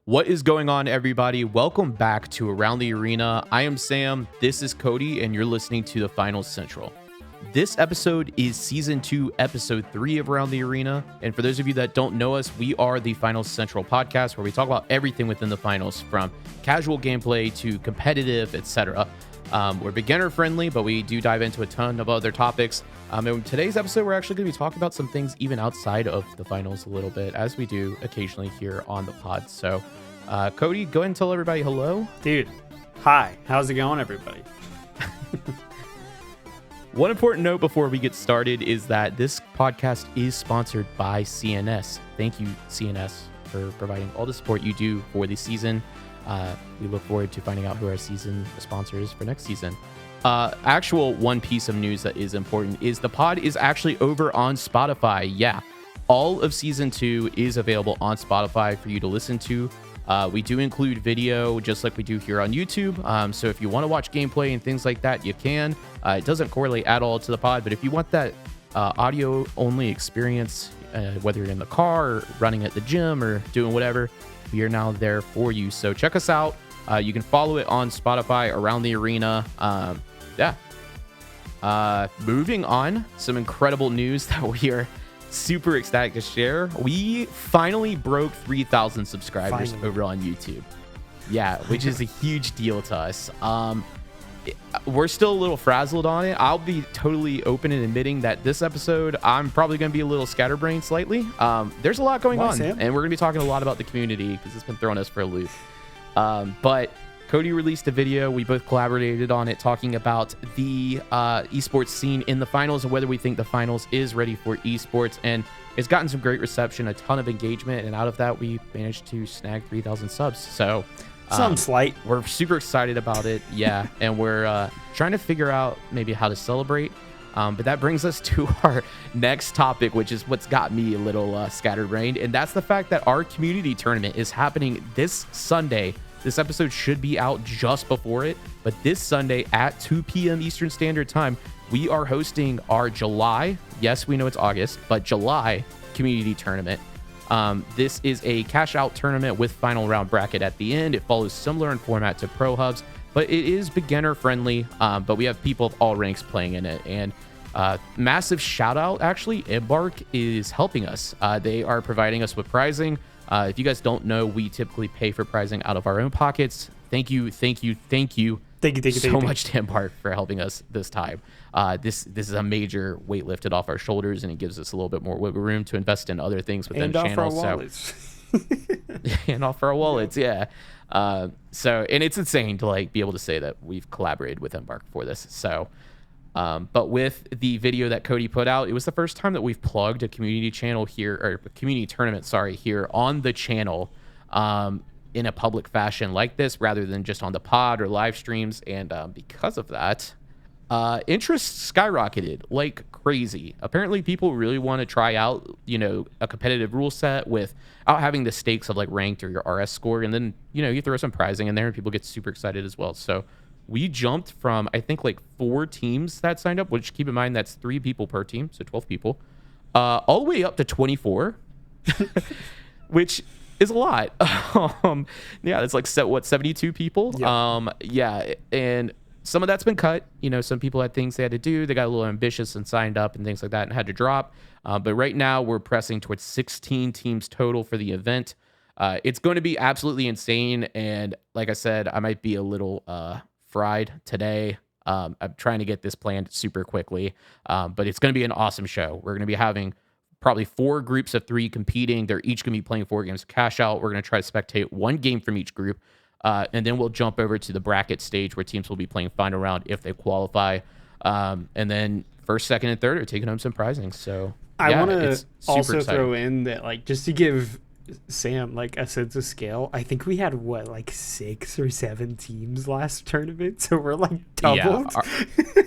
What is going on, everybody? Welcome back to Around the Arena. I am Sam, this is Cody, and you're listening to the Finals Central. This episode is Season 2, Episode 3 of Around the Arena. And for those of you that don't know us, we are the Finals Central podcast where we talk about everything within the finals, from casual gameplay to competitive, etc. We're beginner friendly, but we do dive into a ton of other topics. In today's episode, we're actually going to be talking about some things even outside of the finals a little bit, as we do occasionally here on the pod. So, Cody, go ahead and tell everybody hello. Dude, hi. How's it going, everybody? One important note before we get started is that this podcast is sponsored by CNS. Thank you, CNS, for providing all the support you do for the season. We look forward to finding out who our season sponsor is for next season. Actual one piece of news that is important is the pod is actually over on Spotify. Yeah, all of season 2 is available on Spotify for you to listen to. We do include video just like we do here on YouTube. So if you want to watch gameplay and things like that, you can. It doesn't correlate at all to the pod, but if you want that audio only experience, whether you're in the car or running at the gym or doing whatever, we are now there for you. So check us out. You can follow it on Spotify, Around the Arena. Moving on, some incredible news that we are super ecstatic to share. We finally broke 3,000 subscribers over on YouTube. Yeah, which is a huge deal to us. We're still a little frazzled on it. I'll be totally open in admitting that this episode, I'm probably going to be a little scatterbrained slightly. There's a lot going on, Sam? and we're going to be talking a lot about the community because it's been throwing us for a loop. But Cody released a video. We both collaborated on it, talking about the esports scene in the finals and whether we think the finals is ready for esports. And it's gotten some great reception, a ton of engagement, and out of that, we managed to snag 3,000 subs. So some slight. We're super excited about it. Yeah, and we're trying to figure out maybe how to celebrate. But that brings us to our next topic, which is what's got me a little scatterbrained, and that's the fact that our community tournament is happening this Sunday. This episode should be out just before it, but this Sunday at 2 p.m. Eastern Standard Time, we are hosting our July, yes, we know it's August, but July community tournament. This is a cash out tournament with final round bracket at the end. It follows similar in format to ProHubs, but it is beginner friendly. But we have people of all ranks playing in it, and massive shout out, actually, Embark is helping us. They are providing us with prizing. If you guys don't know, we typically pay for prizing out of our own pockets. Thank you so much to Embark for helping us this time. This is a major weight lifted off our shoulders, and it gives us a little bit more wiggle room to invest in other things within the channel. And off our wallets, yeah. So, and it's insane to be able to say that we've collaborated with Embark for this. So, but with the video that Cody put out, it was the first time that we've plugged a community channel here, or a community tournament, here on the channel, in a public fashion like this, rather than just on the pod or live streams. And because of that, interest skyrocketed like crazy. Apparently people really want to try out, a competitive rule set without having the stakes of ranked or your RS score. And then, you throw some prizing in there and people get super excited as well. So we jumped from, I think, 4 teams that signed up, which, keep in mind, that's 3 people per team, so 12 people, all the way up to 24, which is a lot. Yeah, it's 72 people. Yeah. And some of that's been cut. Some people had things they had to do. They got a little ambitious and signed up and things like that and had to drop. But right now we're pressing towards 16 teams total for the event. It's going to be absolutely insane. And like I said, I might be a little fried today. I'm trying to get this planned super quickly, but it's going to be an awesome show. We're going to be having probably 4 groups of 3 competing. They're each going to be playing 4 games of cash out. We're going to try to spectate 1 game from each group, and then we'll jump over to the bracket stage where teams will be playing final round if they qualify, and then first, second, and third are taking home some prizing. So I want to also throw in that, just to give Sam a sense of scale, I think we had 6 or 7 teams last tournament, so we're doubled. Yeah,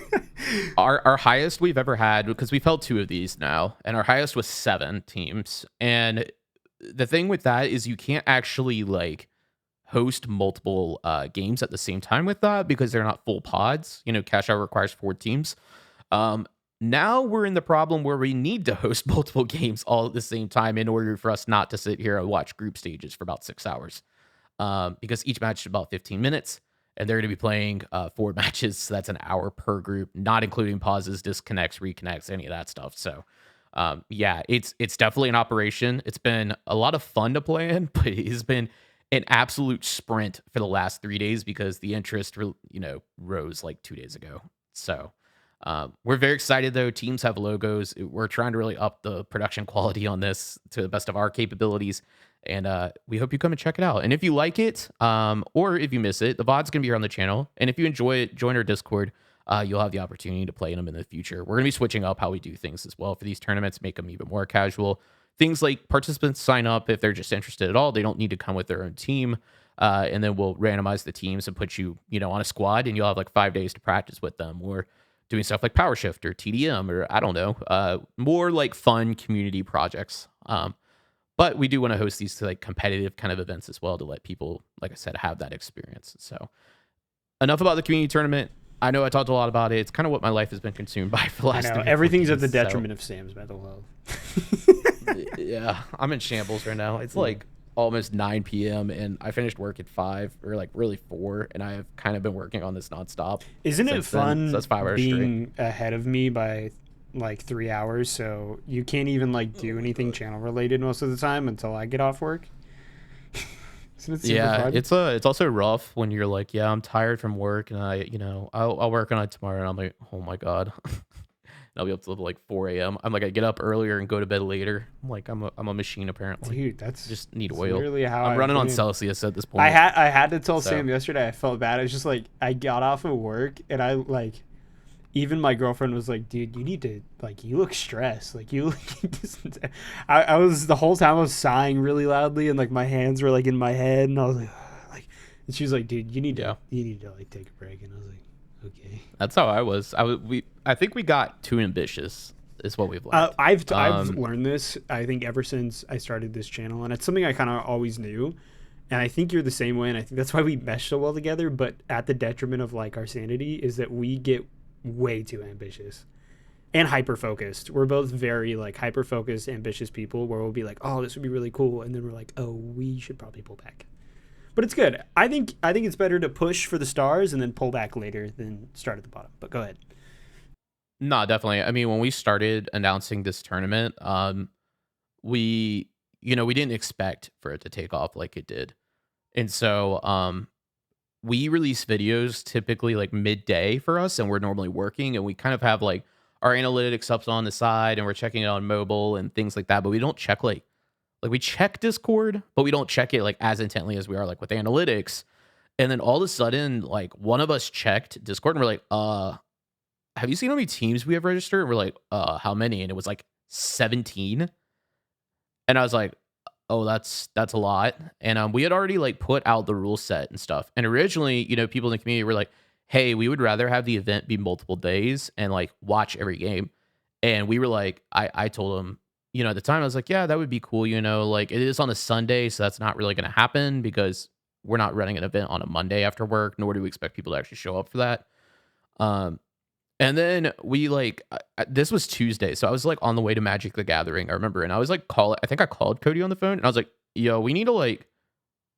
our highest we've ever had, because we've held 2 of these now, and our highest was 7 teams. And the thing with that is you can't actually host multiple games at the same time with that, because they're not full pods. Cash out requires 4 teams. Now we're in the problem where we need to host multiple games all at the same time in order for us not to sit here and watch group stages for about 6 hours. because each match is about 15 minutes. And they're going to be playing 4 matches. So that's an hour per group, not including pauses, disconnects, reconnects, any of that stuff. So, yeah, it's definitely an operation. It's been a lot of fun to play in, but it's been an absolute sprint for the last 3 days because the interest, rose like 2 days ago. So, we're very excited, though. Teams have logos. We're trying to really up the production quality on this to the best of our capabilities. And we hope you come and check it out. And if you like it, or if you miss it, the VOD's going to be here on the channel. And if you enjoy it, join our Discord. You'll have the opportunity to play in them in the future. We're going to be switching up how we do things as well for these tournaments, make them even more casual. Things like participants sign up if they're just interested at all. They don't need to come with their own team. And then we'll randomize the teams and put you, on a squad, and you'll have like 5 days to practice with them. Or doing stuff like Power Shift or TDM or I don't know, more like fun community projects. But we do want to host these like competitive kind of events as well to let people, like I said, have that experience. So enough about the community tournament. I know I talked a lot about it. It's kind of what my life has been consumed by for the last 3 everything's at the detriment of Sam's mental health. Yeah, I'm in shambles right now. It's like almost 9 p.m. and I finished work at 5 or like really 4, and I have kind of been working on this nonstop. Isn't it fun so that's 5 hours being straight ahead of me by like 3 hours, so you can't even like do anything channel related most of the time until I get off work? Isn't it super fun? It's also rough when you're like, yeah, I'm tired from work and I'll work on it tomorrow, and I'm like, oh my god. I'll be up till like 4 a.m. I'm like, I get up earlier and go to bed later. I'm like, I'm a machine apparently. Dude, that's just need oil. Literally how I'm running on Celsius at this point. I had to tell Sam yesterday. I felt bad. It's just like I got off of work and I like, even my girlfriend was like, dude, you need to like, you look stressed. Like you look. I was the whole time I was sighing really loudly and like my hands were like in my head and I was like, and she was like, dude, you need to like take a break, and I was like, okay. That's how I was. I think we got too ambitious is what we've learned. I've learned this, I think, ever since I started this channel, and it's something I kind of always knew, and I think you're the same way, and I think that's why we mesh so well together, but at the detriment of like our sanity is that we get way too ambitious and hyper focused. We're both very like hyper focused, ambitious people where we'll be like, oh, this would be really cool, and then we're like, oh, we should probably pull back. But it's good. I think it's better to push for the stars and then pull back later than start at the bottom. But go ahead. No, definitely. I mean, when we started announcing this tournament, we didn't expect for it to take off like it did. And so we release videos typically like midday for us, and we're normally working, and we kind of have like our analytics up on the side and we're checking it on mobile and things like that, but we don't check like we check Discord, but we don't check it like as intently as we are like with analytics. And then all of a sudden, like one of us checked Discord and we're like, have you seen how many teams we have registered? And we're like, how many? And it was like 17. And I was like, oh, that's a lot. And we had already like put out the rule set and stuff. And originally, people in the community were like, hey, we would rather have the event be multiple days and like watch every game. And we were like, I told them, at the time I was like, yeah, that would be cool. Like it is on a Sunday, so that's not really going to happen because we're not running an event on a Monday after work, nor do we expect people to actually show up for that. And then we like, this was Tuesday. So I was like on the way to Magic the Gathering, I remember. And I was like, I think I called Cody on the phone and I was like, yo, we need to like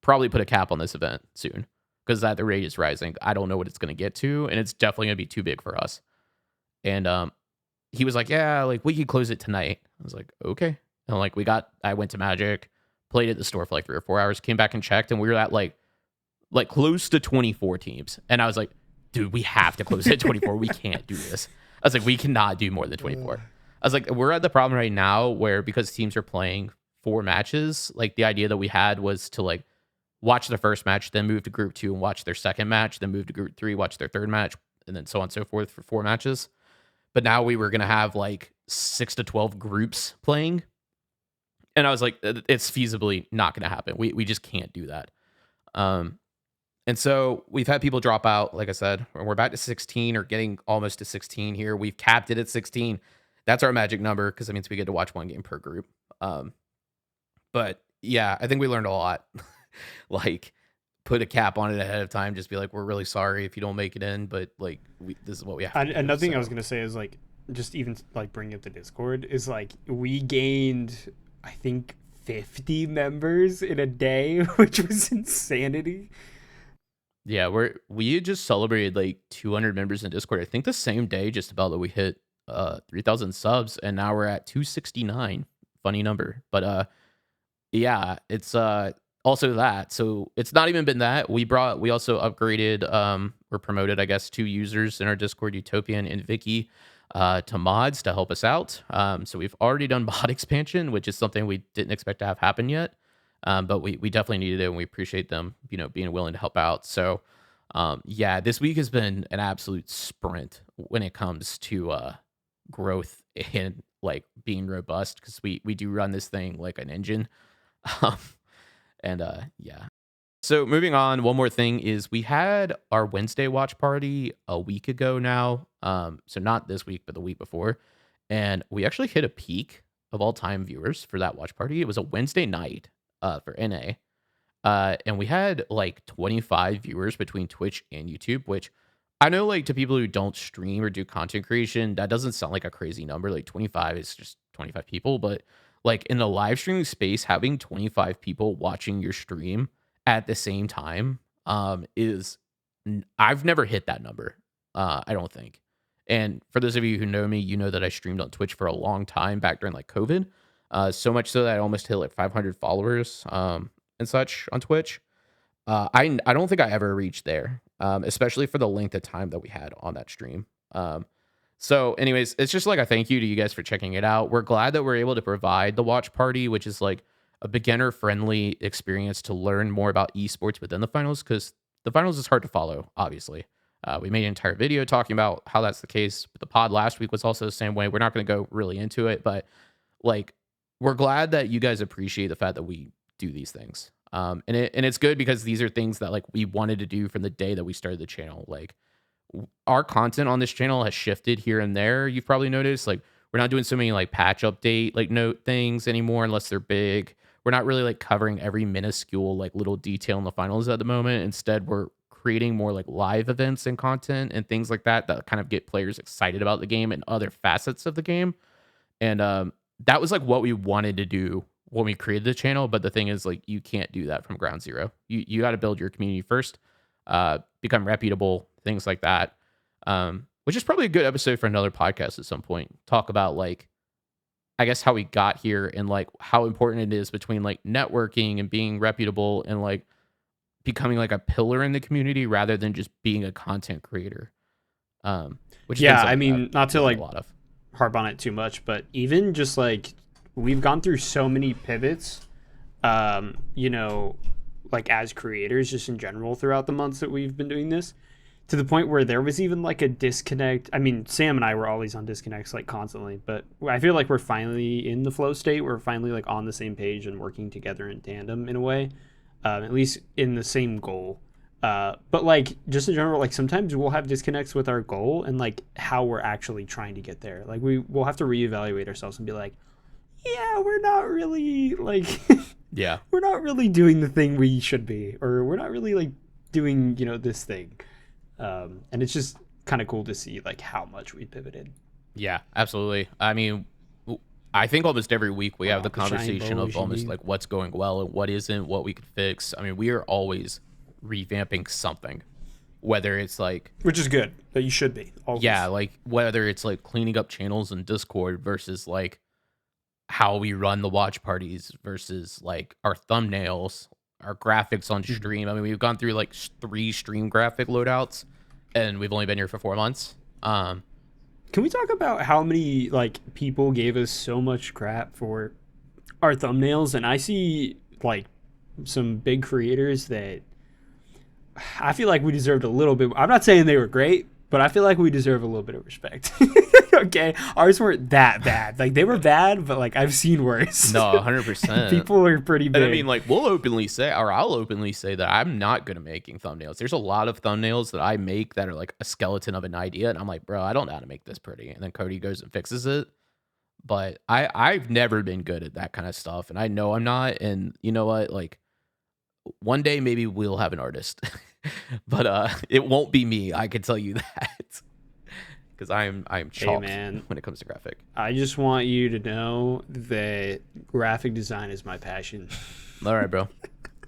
probably put a cap on this event soon because the rate is rising. I don't know what it's going to get to. And it's definitely going to be too big for us. And he was like, yeah, like we could close it tonight. I was like, okay. And like I went to Magic, played at the store for like 3 or 4 hours, came back and checked, and we were at like close to 24 teams. And I was like, dude, we have to close it at 24. We can't do this. I was like, we cannot do more than 24. I was like, we're at the problem right now where because teams are playing 4 matches, like the idea that we had was to like watch the first match, then move to group 2 and watch their second match, then move to group 3, watch their third match, and then so on and so forth for 4 matches. But now we were going to have like 6 to 12 groups playing. And I was like, it's feasibly not going to happen. We just can't do that. And so we've had people drop out. Like I said, we're back to 16 or getting almost to 16 here. We've capped it at 16. That's our magic number because that means we get to watch 1 game per group. But yeah, I think we learned a lot. Like put a cap on it ahead of time. Just be like, we're really sorry if you don't make it in, but like this is what we have to do. Another thing I was going to say is like, just even like bringing up the Discord is like we gained, I think 50 members in a day, which was insanity. Yeah, we had just celebrated like 200 members in Discord. I think the same day, just about, that we hit 3,000 subs, and now we're at 269. Funny number, but yeah, it's also that. So it's not even been that. We also upgraded, or promoted, I guess, 2 users in our Discord, Utopian and Vicky, to mods to help us out. So we've already done mod expansion, which is something we didn't expect to have happen yet. But we definitely needed it, and we appreciate them, being willing to help out. So yeah, this week has been an absolute sprint when it comes to growth and like being robust, because we do run this thing like an engine. Um, and yeah. So moving on, one more thing is we had our Wednesday watch party a week ago now. So not this week, but the week before. And we actually hit a peak of all time viewers for that watch party. It was a Wednesday night for NA. And we had like 25 viewers between Twitch and YouTube, which I know, like, to people who don't stream or do content creation, that doesn't sound like a crazy number. Like 25 is just 25 people, but like in the live streaming space, having 25 people watching your stream at the same time I've never hit that number. I don't think. And for those of you who know me, you know that I streamed on Twitch for a long time back during like COVID. So much so that I almost hit like 500 followers and such on Twitch. I don't think I ever reached there, especially for the length of time that we had on that stream. So anyways, it's just like a thank you to you guys for checking it out. We're glad that we're able to provide the watch party, which is like a beginner friendly experience to learn more about esports within the finals, because the finals is hard to follow, obviously. We made an entire video talking about how that's the case. But the pod last week was also the same way. We're not going to go really into it, but like, we're glad that you guys appreciate the fact that we do these things. And it's good because these are things that like we wanted to do from the day that we started the channel. Like, our content on this channel has shifted here and there. You've probably noticed, like, we're not doing so many like patch update like note things anymore unless they're big. We're not really like covering every minuscule like little detail in the finals at the moment. Instead, we're creating more like live events and content and things like that that kind of get players excited about the game and other facets of the game. And that was like what we wanted to do when we created the channel. But the thing is, like, you can't do that from ground zero. You got to build your community first, become reputable, things like that. Which is probably a good episode for another podcast at some point. Talk about like, I guess, how we got here and like how important it is between like networking and being reputable and like becoming like a pillar in the community rather than just being a content creator. Which Yeah, like I mean, not to like a lot of harp on it too much, but even just like we've gone through so many pivots, like as creators, just in general throughout the months that we've been doing this, to the point where there was even like a disconnect. I mean, Sam and I were always on disconnects like constantly, but I feel like we're finally in the flow state. We're finally like on the same page and working together in tandem in a way, at least in the same goal. But like just in general, like sometimes we'll have disconnects with our goal and like how we're actually trying to get there. Like we'll have to reevaluate ourselves and be like, yeah, we're not really like, yeah, we're not really doing the thing we should be, or we're not really like doing, this thing. And it's just kind of cool to see like how much we pivoted. Yeah, absolutely. I mean, I think almost every week we have the conversation of almost like what's going well and what isn't, what we could fix. I mean, we are always revamping something, whether it's like, which is good, but you should be always. Yeah, like whether it's like cleaning up channels in Discord versus like how we run the watch parties versus like our thumbnails, our graphics on stream. I mean, we've gone through like 3 stream graphic loadouts and we've only been here for 4 months. Can we talk about how many like people gave us so much crap for our thumbnails? And I see like some big creators that I feel like we deserved a little bit. I'm not saying they were great, but I feel like we deserve a little bit of respect. Okay, ours weren't that bad. Like they were bad, but like I've seen worse. No, 100%. People are pretty big. And I mean, like I'll openly say that I'm not good at making thumbnails. There's a lot of thumbnails that I make that are like a skeleton of an idea, and I'm like, bro, I don't know how to make this pretty. And then Cody goes and fixes it. But I've never been good at that kind of stuff, and I know I'm not. And you know what? Like one day maybe we'll have an artist, but it won't be me. I can tell you that. because I'm Hey, chalked man. when it comes to graphic. I just want you to know that graphic design is my passion. All right, bro.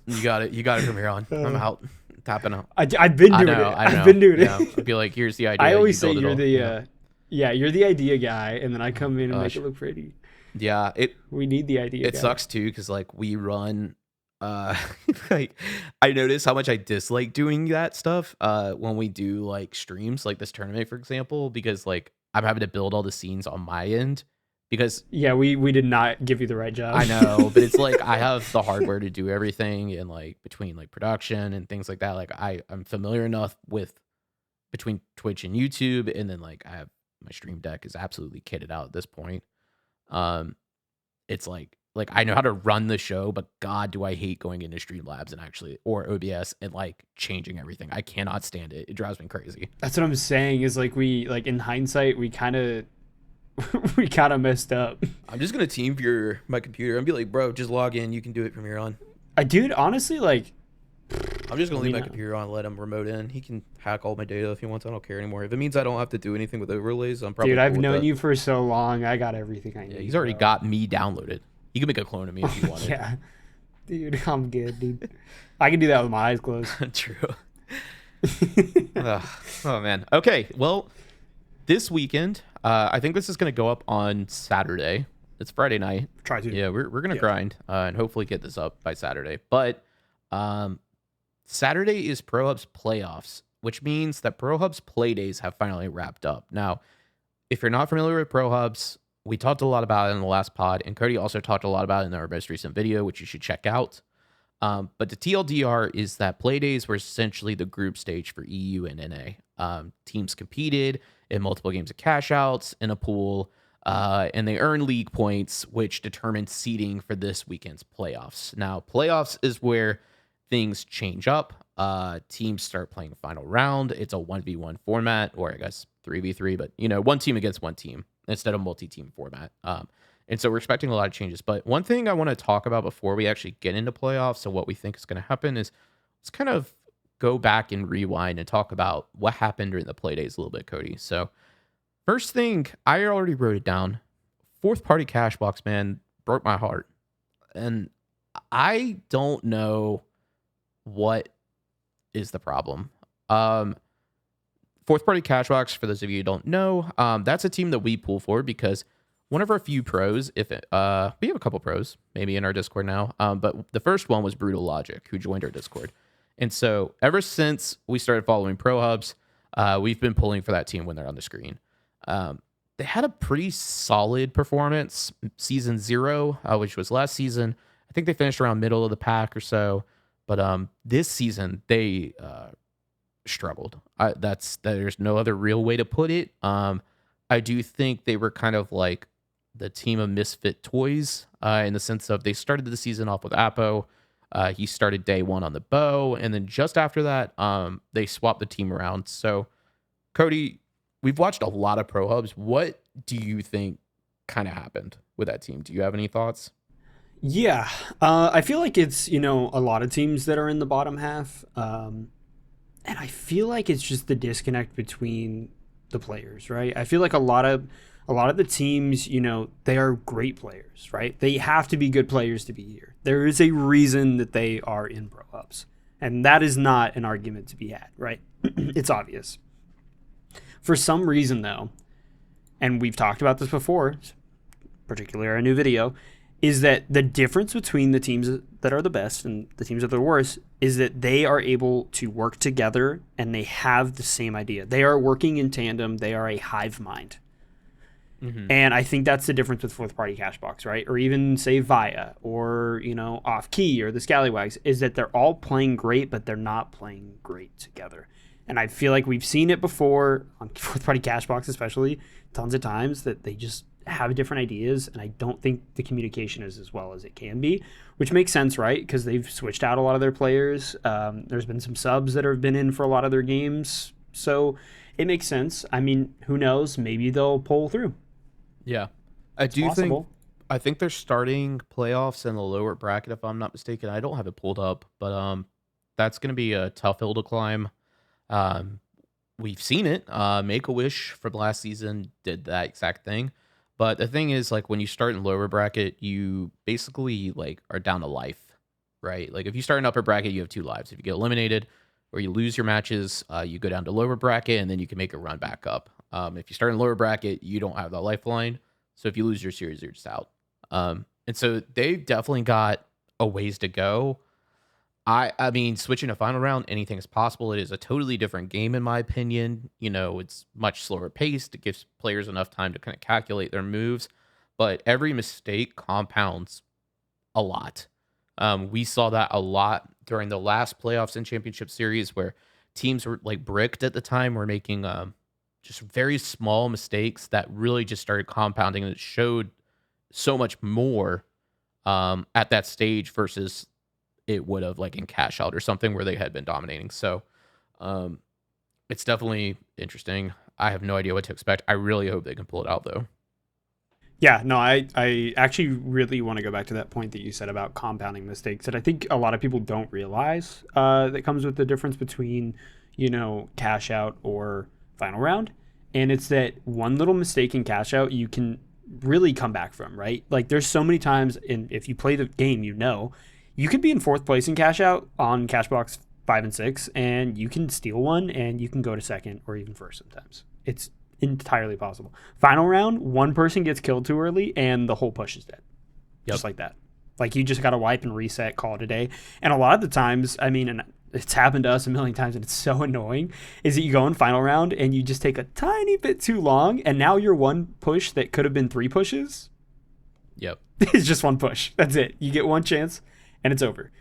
You got it. You got it from here on. I'm out. Tapping out. I've been doing it. I know. I've been doing Yeah. it. I'd be like, here's the idea. I always you say build it you're all. the you're the idea guy, and then I come in and make Gosh. it look pretty. Yeah. We need the idea It guy. sucks too, because like we run like I notice how much I dislike doing that stuff when we do like streams like this tournament, for example, because like I'm having to build all the scenes on my end because Yeah, we did not give you the right job. I know, but it's like I have the hardware to do everything, and like between like production and things like that, like I'm familiar enough with between Twitch and YouTube, and then like I have my stream deck is absolutely kitted out at this point. It's like I know how to run the show, but God, do I hate going into Streamlabs and actually or OBS and like changing everything. I cannot stand it. It drives me crazy. That's what I'm saying. Is like we like in hindsight we kind of we kind of messed up. I'm just gonna team view my computer and be like, bro, just log in. You can do it from here on. Dude, honestly, like I'm just gonna leave my computer on, let him remote in. He can hack all my data if he wants. I don't care anymore. If it means I don't have to do anything with overlays, I'm probably. Dude, cool I've with known that. you for so long. I got everything I need. Yeah, he's already bro. got me downloaded. He can make a clone of me if you wanted. Yeah, dude, I'm good, dude. I can do that with my eyes closed. True. Oh man. Okay. Well, this weekend, I think this is gonna go up on Saturday. It's Friday night. Try to. Yeah, we're gonna grind and hopefully get this up by Saturday. But Saturday is ProHubs Playoffs, which means that ProHubs Playdays have finally wrapped up. Now, if you're not familiar with ProHubs, we talked a lot about it in the last pod, and Cody also talked a lot about it in our most recent video, which you should check out. But the TLDR is that Playdays were essentially the group stage for EU and NA. Teams competed in multiple games of cash outs in a pool, and they earn league points, which determine seeding for this weekend's playoffs. Now, playoffs is where things change up. Teams start playing final round. It's a 1v1 format, or I guess 3v3, but one team against one team instead of multi-team format. And so we're expecting a lot of changes. But one thing I want to talk about before we actually get into playoffs and what we think is going to happen is let's kind of go back and rewind and talk about what happened during the play days a little bit, Cody. So first thing, I already wrote it down. Fourth party cash box, man, broke my heart. And I don't know what is the problem. Fourth party cash box, for those of you who don't know, that's a team that we pull for because one of our few pros, we have a couple pros maybe in our Discord now, but the first one was Brutal Logic, who joined our Discord. And so ever since we started following ProHubs, we've been pulling for that team when they're on the screen. They had a pretty solid performance season 0, which was last season. I think they finished around middle of the pack or so. But this season, they struggled. There's no other real way to put it. I do think they were kind of like the team of misfit toys in the sense of they started the season off with Apo. He started day 1 on the bow, and then just after that, they swapped the team around. So, Cody, we've watched a lot of ProHubs. What do you think kind of happened with that team? Do you have any thoughts? Yeah, I feel like it's a lot of teams that are in the bottom half, and I feel like it's just the disconnect between the players, right? I feel like a lot of the teams, they are great players, right? They have to be good players to be here. There is a reason that they are in ProHubs, and that is not an argument to be had, right? It's obvious. For some reason, though, and we've talked about this before, particularly our new video, is that the difference between the teams that are the best and the teams that are the worst is that they are able to work together and they have the same idea. They are working in tandem. They are a hive mind. Mm-hmm. And I think that's the difference with fourth party Cashbox, right? Or even say Via or, Off Key or the Scallywags, is that they're all playing great, but they're not playing great together. And I feel like we've seen it before on fourth party Cashbox, especially tons of times that they just have different ideas, and I don't think the communication is as well as it can be, which makes sense, right? Because they've switched out a lot of their players. There's been some subs that have been in for a lot of their games, so it makes sense. I mean, who knows? Maybe they'll pull through. Yeah, I think they're starting playoffs in the lower bracket, if I'm not mistaken. I don't have it pulled up, but that's going to be a tough hill to climb. we've seen it. Make-A-Wish from last season did that exact thing. But the thing is, like, when you start in lower bracket, you basically like are down to life, right? Like if you start in upper bracket, you have 2 lives. If you get eliminated or you lose your matches, you go down to lower bracket and then you can make a run back up. If you start in lower bracket, you don't have that lifeline. So if you lose your series, you're just out. And so they've definitely got a ways to go. I mean, switching to final round, anything is possible. It is a totally different game, in my opinion. You know, it's much slower paced. It gives players enough time to kind of calculate their moves, but every mistake compounds a lot. We saw that a lot during the last playoffs and championship series where teams were like bricked at the time, were making just very small mistakes that really just started compounding, and it showed so much more at that stage versus it would have like in cash out or something where they had been dominating. So it's definitely interesting. I have no idea what to expect. I really hope they can pull it out though. Yeah, no, I actually really want to go back to that point that you said about compounding mistakes that I think a lot of people don't realize that comes with the difference between, you know, cash out or final round. And it's that one little mistake in cash out you can really come back from, right? Like there's so many times, and if you play the game, you know, you could be in 4th place in cash out on cashbox 5 and 6, and you can steal one and you can go to 2nd or even 1st sometimes. It's entirely possible. Final round, one person gets killed too early and the whole push is dead. Yep. Just like that. Like you just got to wipe and reset, call it a day. And a lot of the times, I mean, and it's happened to us a million times and it's so annoying, is that you go in final round and you just take a tiny bit too long and now your one push that could have been 3 pushes. Yep. It's just one push. That's it. You get one chance and it's over.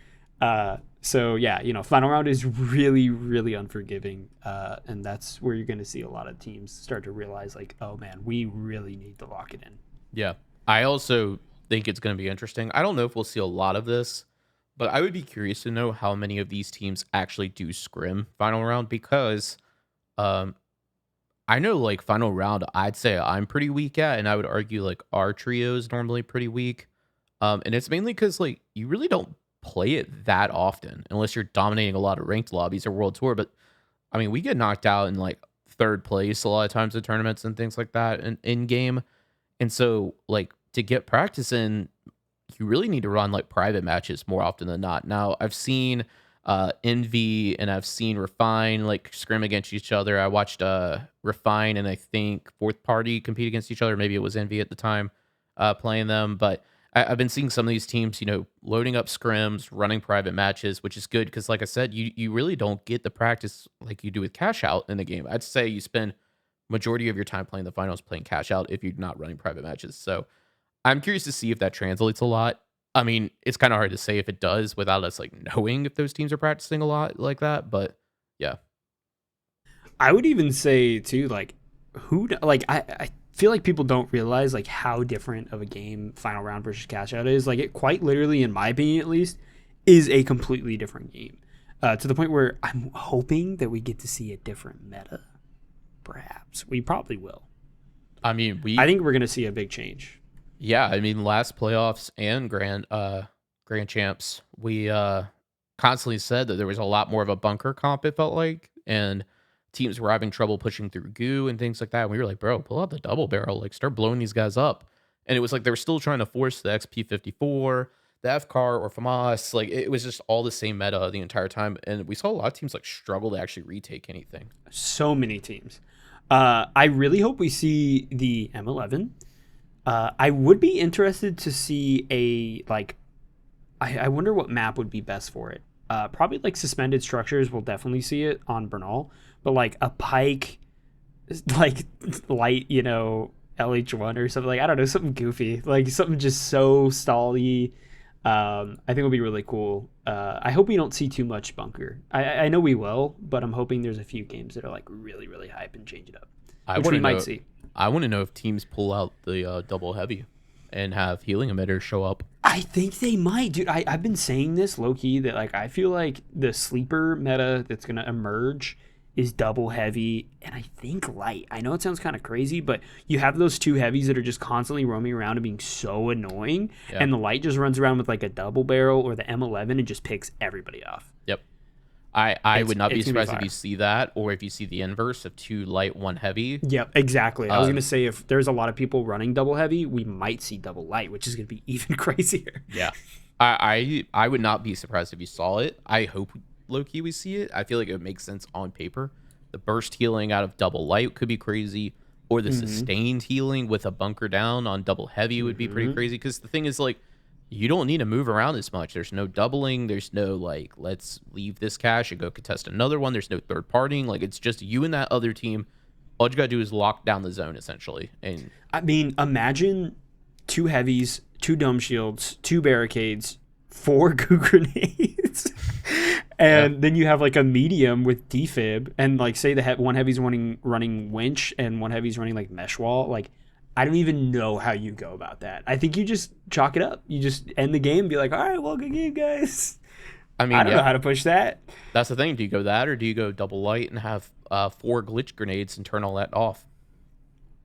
So yeah, you know, final round is really, really unforgiving, and that's where you're going to see a lot of teams start to realize, like, oh man, we really need to lock it in. Yeah, I also think it's going to be interesting. I don't know if we'll see a lot of this, but I would be curious to know how many of these teams actually do scrim final round because, I know like final round, I'd say I'm pretty weak at, and I would argue like our trio is normally pretty weak, and it's mainly because like you really don't play it that often unless you're dominating a lot of ranked lobbies or world tour. But I mean, we get knocked out in like 3rd place a lot of times in tournaments and things like that in game. And so like to get practice in, you really need to run like private matches more often than not. Now I've seen Envy and I've seen Refine like scrim against each other. I watched Refine and I think Fourth Party compete against each other. Maybe it was Envy at the time playing them, but I've been seeing some of these teams, you know, loading up scrims, running private matches, which is good because, like I said, you really don't get the practice like you do with cash out in the game. I'd say you spend majority of your time playing the finals playing cash out if you're not running private matches. So I'm curious to see if that translates a lot. I mean, it's kind of hard to say if it does without us like knowing if those teams are practicing a lot like that. But yeah, I would even say too, like I feel like people don't realize like how different of a game final round versus cash out is. Like it quite literally, in my opinion at least, is a completely different game. To the point where I'm hoping that we get to see a different meta. Perhaps we probably will. I mean, I think we're gonna see a big change. Yeah, I mean, last playoffs and grand champs, we constantly said that there was a lot more of a bunker comp. It felt like, and teams were having trouble pushing through goo and things like that. And we were like, bro, pull out the double barrel, like start blowing these guys up. And it was like they were still trying to force the XP54, the FCAR, or FAMAS. Like it was just all the same meta the entire time. And we saw a lot of teams like struggle to actually retake anything. So many teams. I really hope we see the M11. I would be interested to see a like. I wonder what map would be best for it. Probably like suspended structures. We'll definitely see it on Bernal, but like a pike, like light, you know, LH1 or something. Like I don't know, something goofy, like something just so stally. I think it'll be really cool. I hope we don't see too much bunker. I know we will, but I'm hoping there's a few games that are like really, really hype and change it up. Which we might see. I want to know if teams pull out the double heavy and have healing emitters show up. I think they might, dude. I've been saying this low key that like I feel like the sleeper meta that's gonna emerge is double heavy and I think light. I know it sounds kind of crazy, but you have those 2 heavies that are just constantly roaming around and being so annoying, and the light just runs around with like a double barrel or the M11 and just picks everybody off. Yep. I would not be it's gonna be surprised if fire. you see that, or if you see the inverse of 2 light, 1 heavy. Yep, exactly. I was Um, gonna say if there's a lot of people running double heavy, we might see double light, which is gonna be even crazier. yeah. I would not be surprised if you saw it. I hope low key we see it. I feel like it would make sense on paper. The burst healing out of double light could be crazy, or the sustained healing with a bunker down on double heavy would be pretty crazy. Because the thing is, like, you don't need to move around as much. There's no doubling. There's no like, let's leave this cache and go contest another one. There's no third partying. Like, it's just you and that other team. All you gotta do is lock down the zone essentially. And I mean, imagine 2 heavies, 2 dome shields, 2 barricades, 4 goo grenades, and then you have like a medium with defib, and like say the one heavy's running winch and one heavy's running like mesh wall. Like, I don't even know how you go about that. I think you just chalk it up. You just end the game and be like, all right, well, good game, guys. I mean, I don't know how to push that. that's the thing. Do you go that, or do you go double light and have 4 glitch grenades and turn all that off?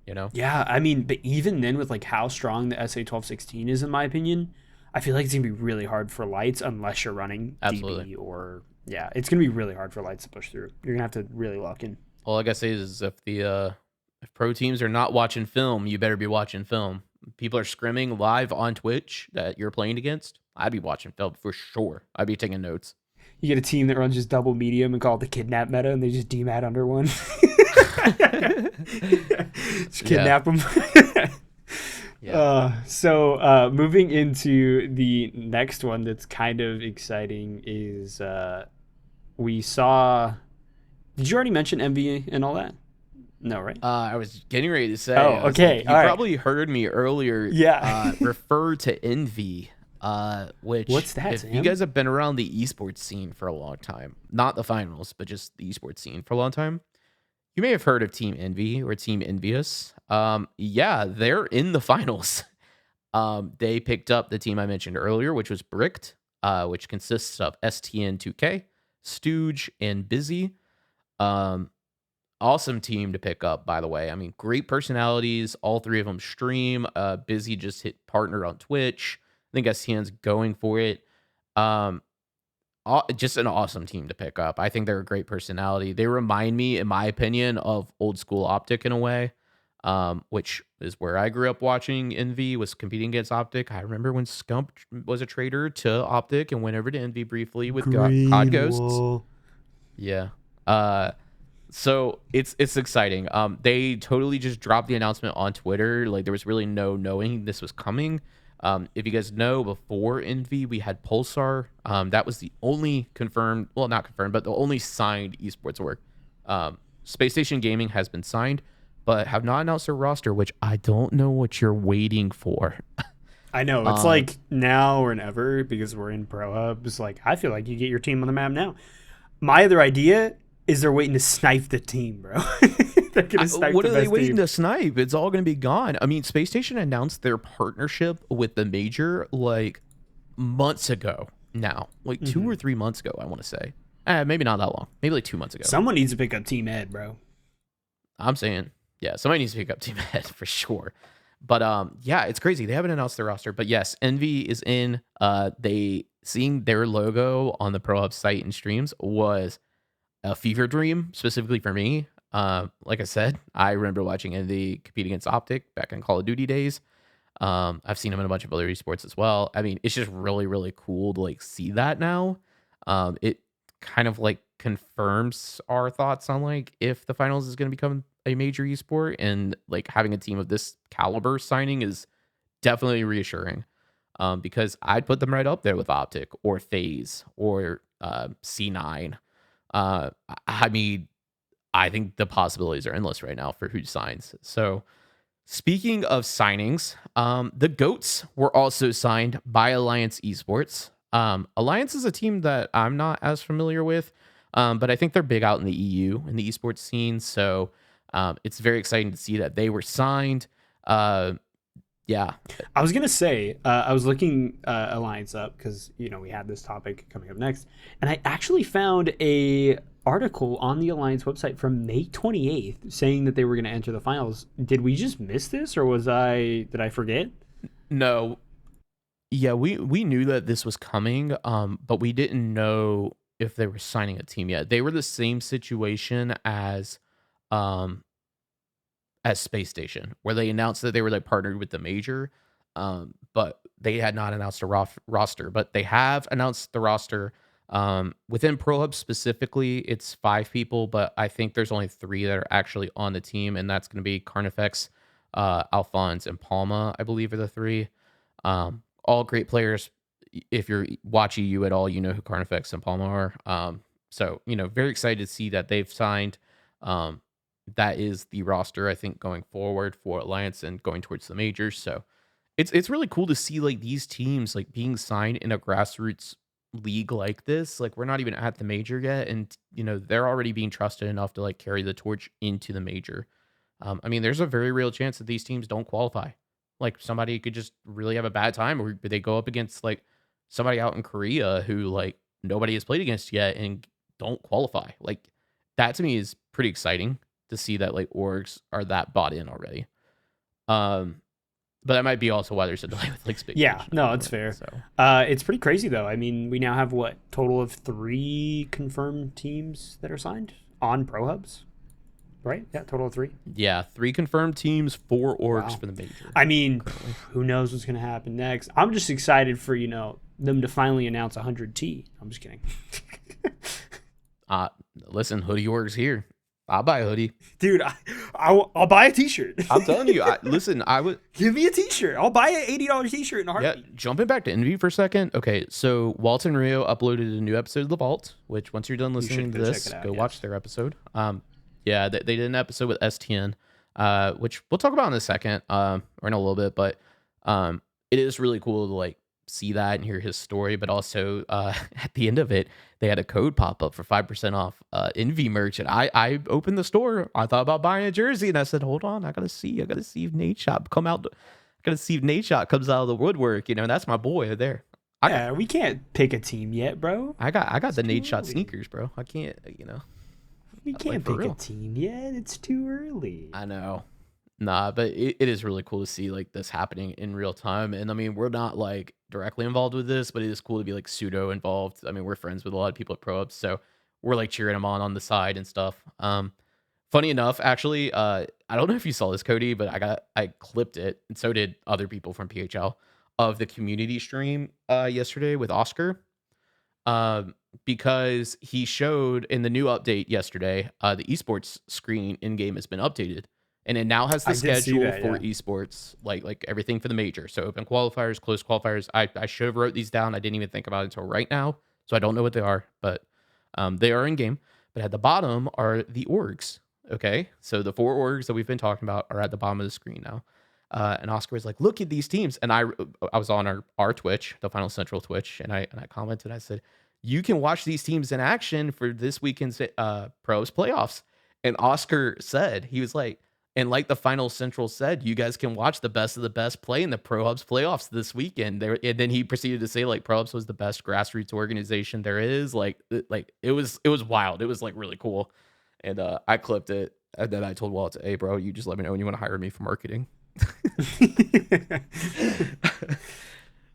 You know? Yeah, I mean, but even then, with like how strong the SA-1216 is, in my opinion, I feel like it's gonna be really hard for lights unless you're running Absolutely. DB or it's gonna be really hard for lights to push through. You're gonna have to really lock in. All I gotta say is if pro teams are not watching film, you better be watching film. People are scrimming live on Twitch that you're playing against. I'd be watching film for sure. I'd be taking notes. You get a team that runs just double medium and call it the kidnap meta, and they just demat under one. Just kidnap them. Yeah. So moving into the next one that's kind of exciting is we saw. Did you already mention MV and all that? No, right? I was getting ready to say. Oh, okay. You probably heard me earlier. Yeah. Refer to Envy. Which, what's that, if Sam? you guys have been around the esports scene for a long time, not the finals, but just the esports scene for a long time, you may have heard of Team Envy or Team Envious. Yeah, they're in the finals. They picked up the team I mentioned earlier, which was Bricked, which consists of STN2K, Stooge, and Busy. Awesome team to pick up, by the way. I mean, great personalities. All 3 of them stream. Busy just hit partner on Twitch. I think STN's going for it. Just an awesome team to pick up. I think they're a great personality. They remind me, in my opinion, of old school Optic in a way, which is where I grew up watching Envy, was competing against Optic. I remember when Scump was a trader to Optic and went over to Envy briefly with COD Ghosts. Yeah. So it's exciting. They totally just dropped the announcement on Twitter. Like, there was really no knowing this was coming. If you guys know, before Envy, we had Pulsar. That was the only confirmed, well, not confirmed, but the only signed esports org. Space Station Gaming has been signed, but have not announced their roster, which I don't know what you're waiting for. I know. It's like now or never, because we're in ProHubs. Like, I feel like you get your team on the map now. My other idea is they're waiting to snipe the team, bro. They're gonna snipe What the are they best waiting team. to snipe? It's all going to be gone. I mean, Space Station announced their partnership with the major like months ago now, like 2 or 3 months ago, I want to say. Maybe not that long. Maybe like 2 months ago. Someone needs to pick up Team Ed, bro. I'm saying, yeah, somebody needs to pick up Team Head for sure. But yeah, it's crazy. They haven't announced their roster, but yes, Envy is in. They seeing their logo on the ProHubs site and streams was a fever dream, specifically for me. Like I said, I remember watching Envy compete against Optic back in Call of Duty days. I've seen them in a bunch of other esports as well. I mean, it's just really, really cool to like see that now. It kind of like confirms our thoughts on like if the finals is going to become a major esport, and like having a team of this caliber signing is definitely reassuring. Because I'd put them right up there with Optic or FaZe or C9. I mean, I think the possibilities are endless right now for who signs. So speaking of signings, the GOATs were also signed by Alliance Esports. Alliance is a team that I'm not as familiar with, but I think they're big out in the EU in the esports scene. So it's very exciting to see that they were signed. Yeah. I was gonna say I was looking Alliance up because we had this topic coming up next, and I actually found a article on the Alliance website from May 28th saying that they were going to enter the finals. Did we just miss this, or did I forget? No. Yeah, we knew that this was coming, but we didn't know if they were signing a team yet. They were the same situation um as Space Station, where they announced that they were like partnered with the major, but they had not announced a roster. But they have announced the roster. Within ProHub specifically, it's 5 people, but I think there's only 3 that are actually on the team, and that's going to be Carnifex, Alphonse, and Palma, I believe, are the 3. All great players. If you're watching you at all, you know who Carnifex and Palma are. So very excited to see that they've signed. Um, that is the roster, I think, going forward for Alliance and going towards the majors. So it's really cool to see like these teams like being signed in a grassroots league like this. Like we're not even at the major yet, and they're already being trusted enough to like carry the torch into the major. I mean, there's a very real chance that these teams don't qualify. Like somebody could just really have a bad time, or they go up against like somebody out in Korea who like nobody has played against yet and don't qualify. Like that to me is pretty exciting to see that like orgs are that bought in already. But that might be also why there's a delay with like Space Yeah, Station no, it's fair. So It's pretty crazy though. I mean, we now have what total of 3 confirmed teams that are signed on ProHubs, right? Yeah, total of 3. yeah, 3 confirmed teams, 4 orgs Wow. for the major. I mean, who knows what's gonna happen next? I'm just excited for them to finally announce 100T. I'm just kidding. Listen, hoodie orgs here. I'll buy a hoodie. Dude, I'll buy a T-shirt. I'm telling you. I would Give me a T-shirt. I'll buy an $80 T-shirt in a heartbeat. Yeah, jumping back to Envy for a second. Okay, so Walton Rio uploaded a new episode of The Vault, which once you're done listening to this, go watch their episode. Yeah, they did an episode with STN, which we'll talk about in a second, or in a little bit, but it is really cool to like see that and hear his story, but also at the end of it, they had a code pop up for 5% off Envy merch, and I opened the store. I thought about buying a jersey, and I said, hold on, I gotta see if Nate Shot come out. Gotta see if Nate Shot comes out of the woodwork. That's my boy there. We can't pick a team yet, bro. I got the Nate Shot sneakers, bro. I can't, We can't pick a team yet. It's too early. I know. Nah, but it is really cool to see like this happening in real time. And I mean, we're not like directly involved with this, but it is cool to be like pseudo involved. I mean, we're friends with a lot of people at ProHubs, so we're like cheering them on the side and stuff. Funny enough, actually, I don't know if you saw this, Cody, but I clipped it, and so did other people from PHL of the community stream yesterday with Oscar. Because he showed in the new update yesterday, the esports screen in game has been updated, and it now has the schedule for esports, like everything for the major. So open qualifiers, closed qualifiers. I should have wrote these down. I didn't even think about it until right now, so I don't know what they are, but they are in game. But at the bottom are the orgs. Okay, so the 4 orgs that we've been talking about are at the bottom of the screen now. And Oscar was like, "Look at these teams," and I was on our Twitch, the Final Central Twitch, and I commented. I said, "You can watch these teams in action for this weekend's ProHubs Playoffs." And Oscar said, he was like, and like the Final Central said, you guys can watch the best of the best play in the ProHubs Playoffs this weekend. And then he proceeded to say like ProHubs was the best grassroots organization there is. Like it was wild. It was like really cool. And I clipped it, and then I told Walt, "Hey, bro, you just let me know when you want to hire me for marketing."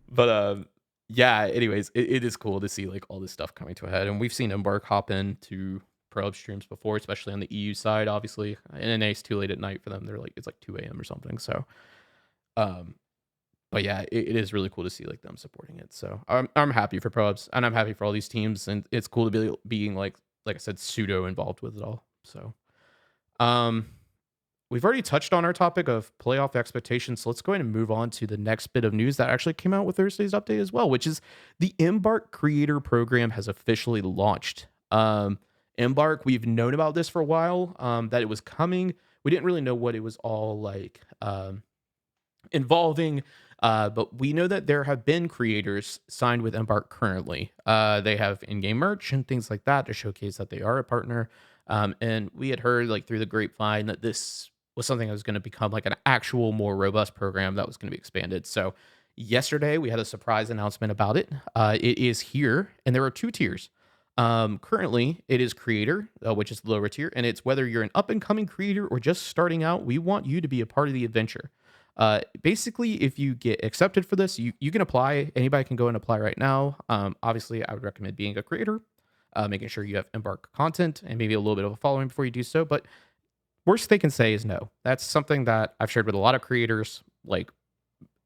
But yeah. Anyways, it is cool to see like all this stuff coming to a head, and we've seen Embark hop into ProHub streams before, especially on the EU side. Obviously, and it's too late at night for them. They're like it's like 2 a.m. or something. So, but yeah, it is really cool to see like them supporting it. So I'm happy for ProHubs, and I'm happy for all these teams, and it's cool to be being like I said, pseudo involved with it all. So, we've already touched on our topic of playoff expectations. So let's go ahead and move on to the next bit of news that actually came out with Thursday's update as well, which is the Embark Creator Program has officially launched. Embark, we've known about this for a while, that it was coming. We didn't really know what it was all like involving, but we know that there have been creators signed with Embark currently. They have in-game merch and things like that to showcase that they are a partner. And we had heard like through the grapevine that this was something that was going to become like an actual more robust program that was going to be expanded. So yesterday we had a surprise announcement about it. It is here, and there are 2 tiers. Currently it is creator, which is the lower tier, and it's whether you're an up and coming creator or just starting out, we want you to be a part of the adventure. Basically, if you get accepted for this, you can apply. Anybody can go and apply right now. Obviously, I would recommend being a creator. making sure you have Embark content and maybe a little bit of a following before you do so. But worst they can say is no. That's something that I've shared with a lot of creators, like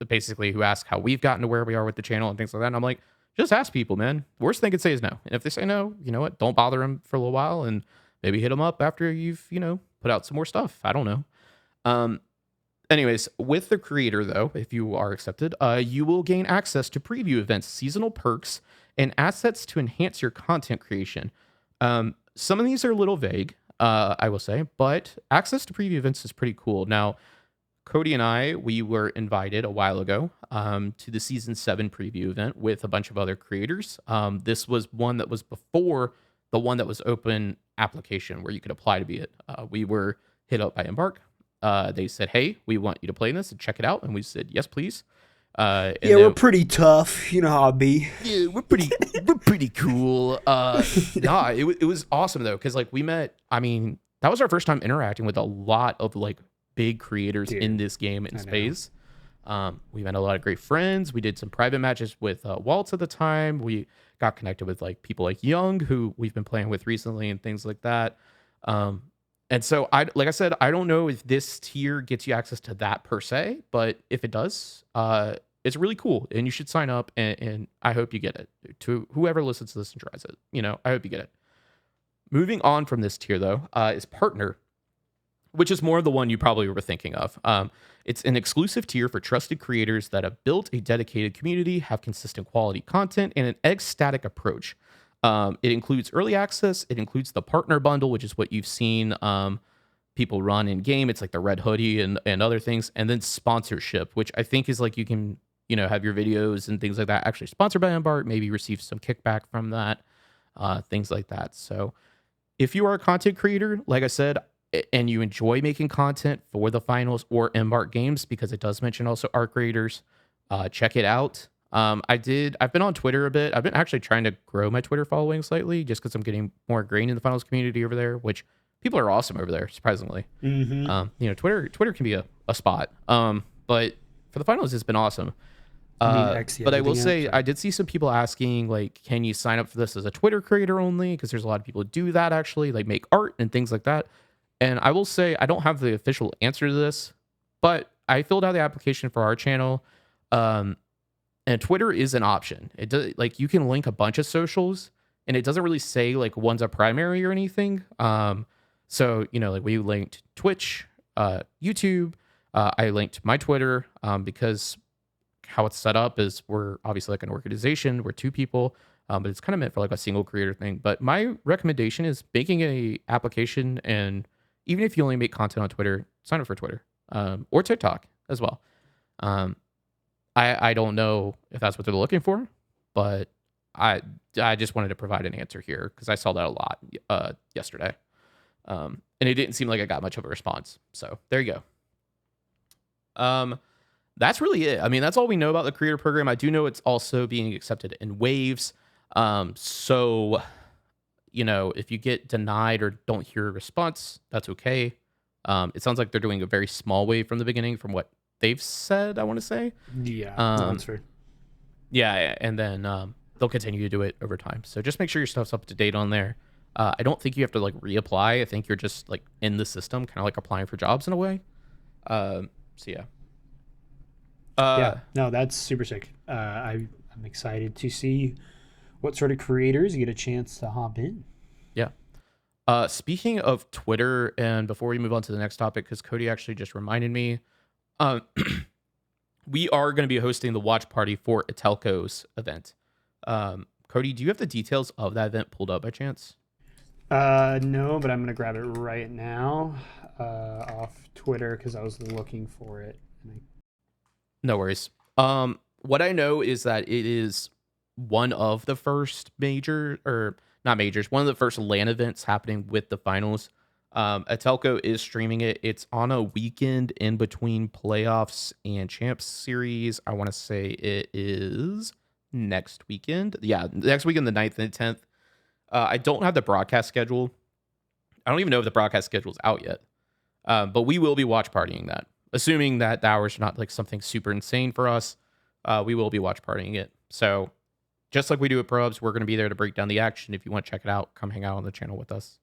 basically who ask how we've gotten to where we are with the channel and things like that. And I'm like, just ask people, man. Worst they can say is no. And if they say no, you know what? Don't bother them for a little while and maybe hit them up after you've, put out some more stuff. I don't know. Anyways, with the creator though, if you are accepted, you will gain access to preview events, seasonal perks, and assets to enhance your content creation. Some of these are a little vague, I will say, but access to preview events is pretty cool. Now, Cody and I, we were invited a while ago to the season 7 preview event with a bunch of other creators. This was one that was before the one that was open application where you could apply to be it. We were hit up by Embark. They said, "Hey, we want you to play in this and check it out." And we said, "Yes, please." We're pretty tough. You know how it be. Yeah, we're pretty cool. Nah, it was awesome though, because like we met. I mean, that was our first time interacting with a lot of like big creators in this game in space. We met a lot of great friends. We did some private matches with Waltz at the time. We got connected with like people like Young, who we've been playing with recently, and things like that. And so like I said, I don't know if this tier gets you access to that per se, but if it does, it's really cool and you should sign up, and I hope you get it. To whoever listens to this and tries it, I hope you get it. Moving on from this tier though, is partner, which is more the one you probably were thinking of. It's an exclusive tier for trusted creators that have built a dedicated community, have consistent quality content, and an ecstatic approach. It includes early access. It includes the partner bundle, which is what you've seen people run in game. It's like the red hoodie and other things. And then sponsorship, which I think is like you can, have your videos and things like that actually sponsored by Embark, maybe receive some kickback from that, things like that. So if you are a content creator, like I said, and you enjoy making content for the finals or Embark games, because it does mention also art creators, check it out. I've been on Twitter a bit. I've been actually trying to grow my Twitter following slightly just because I'm getting more ingrained in the finals community over there, which people are awesome over there, surprisingly. Twitter can be a spot. But for the finals, it's been awesome. But I will say, I did see some people asking, like, can you sign up for this as a Twitter creator only? Because there's a lot of people who do that, actually, like make art and things like that. And I will say, I don't have the official answer to this, but I filled out the application for our channel. And Twitter is an option. It does, like, you can link a bunch of socials, and it doesn't really say like one's a primary or anything. So like we linked Twitch, YouTube. I linked my Twitter because how it's set up is we're obviously like an organization. We're 2 people, but it's kind of meant for like a single creator thing. But my recommendation is making a application, and even if you only make content on Twitter, sign up for Twitter or TikTok as well. I don't know if that's what they're looking for, but I just wanted to provide an answer here because I saw that a lot yesterday. And it didn't seem like I got much of a response. So there you go. That's really it. I mean, that's all we know about the creator program. I do know it's also being accepted in waves. So, if you get denied or don't hear a response, that's okay. It sounds like they're doing a very small wave from the beginning from what they've said, I want to say. Yeah, that's fair. Yeah, and then they'll continue to do it over time. So just make sure your stuff's up to date on there. I don't think you have to like reapply. I think you're just like in the system, kind of like applying for jobs in a way. So yeah. No, that's super sick. I'm excited to see what sort of creators get a chance to hop in. Yeah. Speaking of Twitter, and before we move on to the next topic, because Cody actually just reminded me, we are going to be hosting the watch party for Atelco's event. Cody, do you have the details of that event pulled up by chance? No, but I'm going to grab it right now off Twitter because I was looking for it. No worries. What I know is that it is one of the first major, or not majors, one of the first LAN events happening with the finals. Atelco is streaming it. It's on a weekend in between playoffs and champs series. I want to say it is next weekend. Yeah, next weekend, the 9th and 10th. I don't have the broadcast schedule. I don't even know if the broadcast schedule is out yet. But we will be watch partying that. Assuming that the hours are not like something super insane for us, we will be watch partying it. So just like we do at ProHubs, we're going to be there to break down the action. If you want to check it out, come hang out on the channel with us.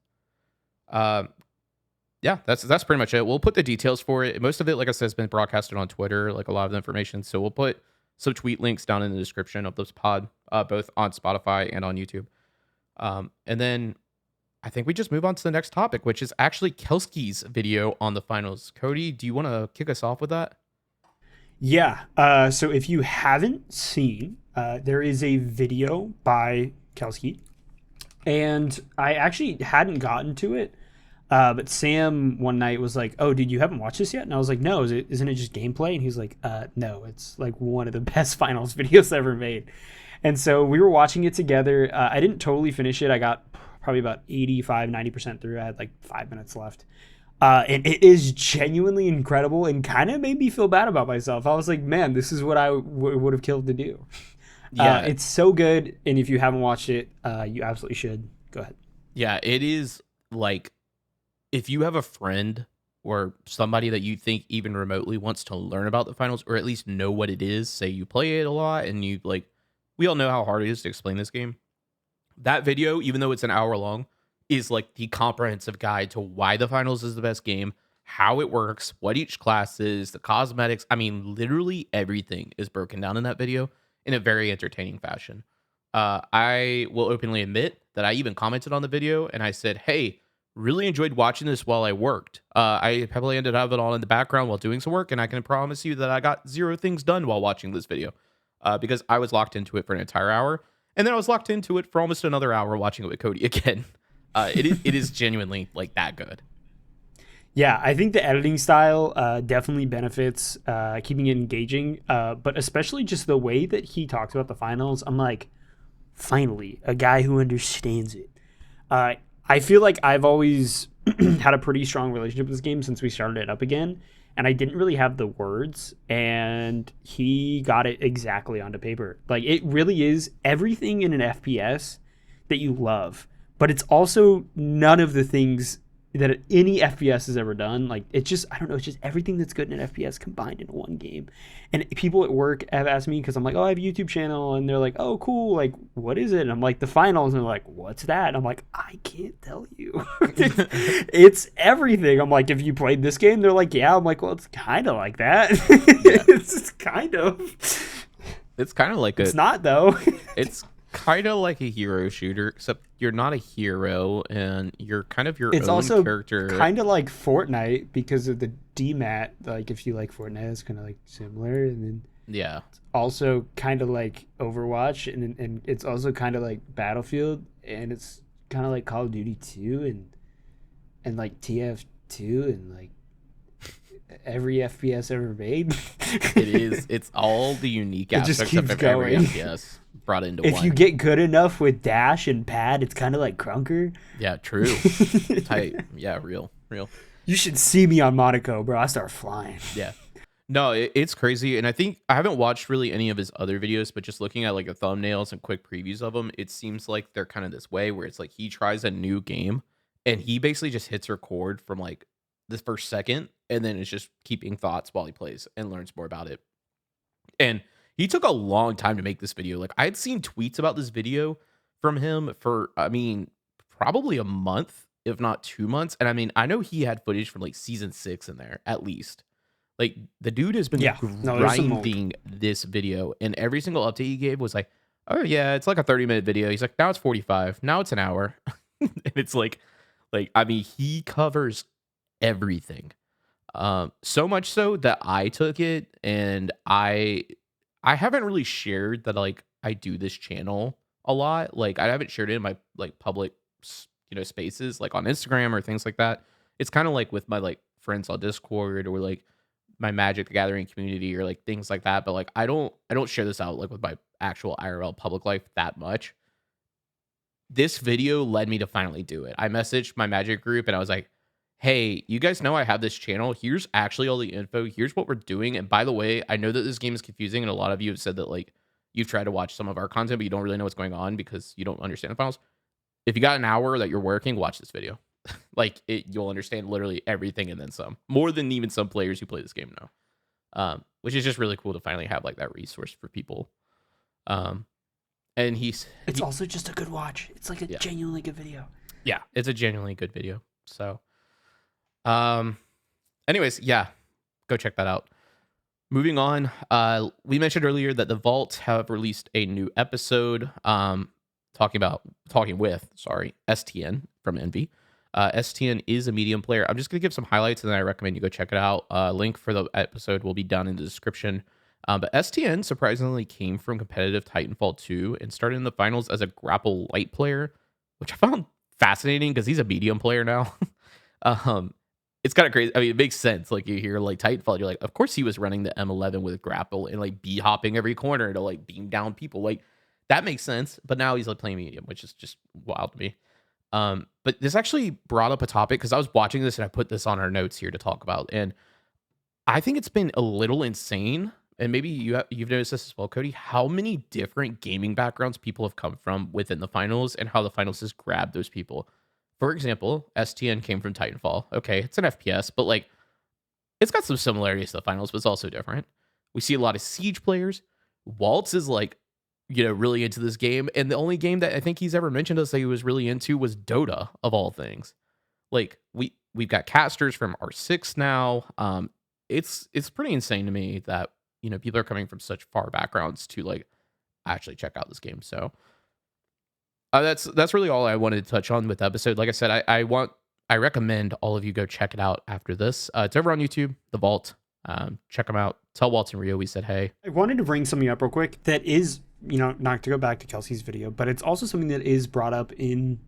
Yeah, that's pretty much it. We'll put the details for it. Most of it, like I said, has been broadcasted on Twitter, like a lot of the information. So we'll put some tweet links down in the description of this pod, both on Spotify and on YouTube. And then I think we just move on to the next topic, which is actually Kelsky's video on the finals. Cody, do you want to kick us off with that? Yeah. So if you haven't seen, there is a video by Kelsky, and I actually hadn't gotten to it. But Sam one night was like, "Oh, dude, you haven't watched this yet?" And I was like, "No, isn't it just gameplay?" And he's like, "No, it's like one of the best finals videos ever made." And so we were watching it together. I didn't totally finish it. I got probably about 85, 90% through. I had like 5 minutes left. And it is genuinely incredible and kind of made me feel bad about myself. I was like, man, this is what I would have killed to do. Yeah, it's so good. And if you haven't watched it, you absolutely should. Go ahead. Yeah, it is like, if you have a friend or somebody that you think even remotely wants to learn about the finals, or at least know what it is, say you play it a lot and you like, we all know how hard it is to explain this game. That video, even though it's an hour long, is like the comprehensive guide to why the finals is the best game, how it works, what each class is, the cosmetics. I mean, literally everything is broken down in that video in a very entertaining fashion. I will openly admit that I even commented on the video and I said, hey, really enjoyed watching this while I worked. I probably ended up it on in the background while doing some work, and I can promise you that I got 0 things done while watching this video because I was locked into it for an entire hour, and then I was locked into it for almost another hour watching it with Cody again. It is genuinely like that good. Yeah, I think the editing style definitely benefits keeping it engaging, but especially just the way that he talks about the finals. I'm like, finally, a guy who understands it. I feel like I've always had a pretty strong relationship with this game since we started it up again, and I didn't really have the words, and he got it exactly onto paper. Like, it really is everything in an FPS that you love, but it's also none of the things that any FPS has ever done. Like, it's just, I don't know, it's just everything that's good in an FPS combined into one game. And people at work have asked me, because I'm like, oh, I have a YouTube channel, and they're like, oh, cool, like, what is it? And I'm like, the finals, and they're like, what's that? And I'm like, I can't tell you. It's everything. I'm like, if you played this game, they're like, yeah. I'm like, well, it's kind of like that. Yeah. It's kind of. It's kind of like it's not, though. It's kind of like a hero shooter, except you're not a hero and you're kind of your it's own also character. Kind of like Fortnite because of the DMAT. Like, if you like Fortnite, it's kind of like similar. And then yeah, it's also kind of like Overwatch, and it's also kind of like Battlefield, and it's kind of like Call of Duty 2 and like TF2 and like every FPS ever made. It is. It's all the unique aspects of every FPS brought into one. If you get good enough with dash and pad, it's kind of like Crunker. Yeah, true. Tight. Yeah, real. You should see me on Monaco, bro. I start flying. Yeah. No, it's crazy. And I think I haven't watched really any of his other videos, but just looking at like the thumbnails and quick previews of them, it seems like they're kind of this way where it's like he tries a new game and he basically just hits record from like the first second, and then it's just keeping thoughts while he plays and learns more about it. And he took a long time to make this video. Like, I had seen tweets about this video from him for, I mean, probably a month, if not 2 months. And I mean, I know he had footage from like season 6 in there, at least. Like, the dude has been grinding this video, and every single update he gave was like, oh yeah, it's like a 30-minute video. He's like, now it's 45, now it's an hour. And it's like, I mean, he covers everything. So much so that I took it, and I haven't really shared that like I do this channel a lot. Like, I haven't shared it in my like public, spaces like on Instagram or things like that. It's kind of like with my like friends on Discord or like my Magic the Gathering community or like things like that. But like I don't share this out like with my actual IRL public life that much. This video led me to finally do it. I messaged my Magic group and I was like, hey, you guys know I have this channel. Here's actually all the info. Here's what we're doing. And by the way, I know that this game is confusing, and a lot of you have said that like you've tried to watch some of our content, but you don't really know what's going on because you don't understand the finals. If you got an hour that you're working, watch this video. You'll understand literally everything and then some. More than even some players who play this game know. Which is just really cool to finally have like that resource for people. And it's also just a good watch. It's like a genuinely good video. Yeah, it's a genuinely good video. So, anyways, yeah, go check that out. Moving on, we mentioned earlier that the Vault have released a new episode, talking with STN from Envy. STN is a medium player. I'm just gonna give some highlights, and then I recommend you go check it out. Link for the episode will be down in the description. But STN surprisingly came from competitive Titanfall 2 and started in the finals as a grapple light player, which I found fascinating because he's a medium player now. It's kind of crazy. I mean, it makes sense. Like you hear like Titanfall, you're like, of course he was running the M11 with grapple and like B hopping every corner to like beam down people. Like that makes sense. But now he's like playing medium, which is just wild to me. But this actually brought up a topic because I was watching this and I put this on our notes here to talk about, and I think it's been a little insane. And maybe you've noticed this as well, Cody. How many different gaming backgrounds people have come from within the finals, and how the finals has grabbed those people. For example, STN came from Titanfall. Okay, it's an FPS, but like it's got some similarities to the finals, but it's also different. We see a lot of Siege players. Waltz is like, really into this game, and the only game that I think he's ever mentioned us that he was really into was Dota, of all things. Like we've got casters from R6 now. It's pretty insane to me that people are coming from such far backgrounds to like actually check out this game. So that's really all I wanted to touch on with the episode. Like I said, I recommend all of you go check it out after this. It's over on YouTube, The Vault. Check them out. Tell Walt and Rio we said hey. I wanted to bring something up real quick that is, not to go back to Kelsey's video, but it's also something that is brought up in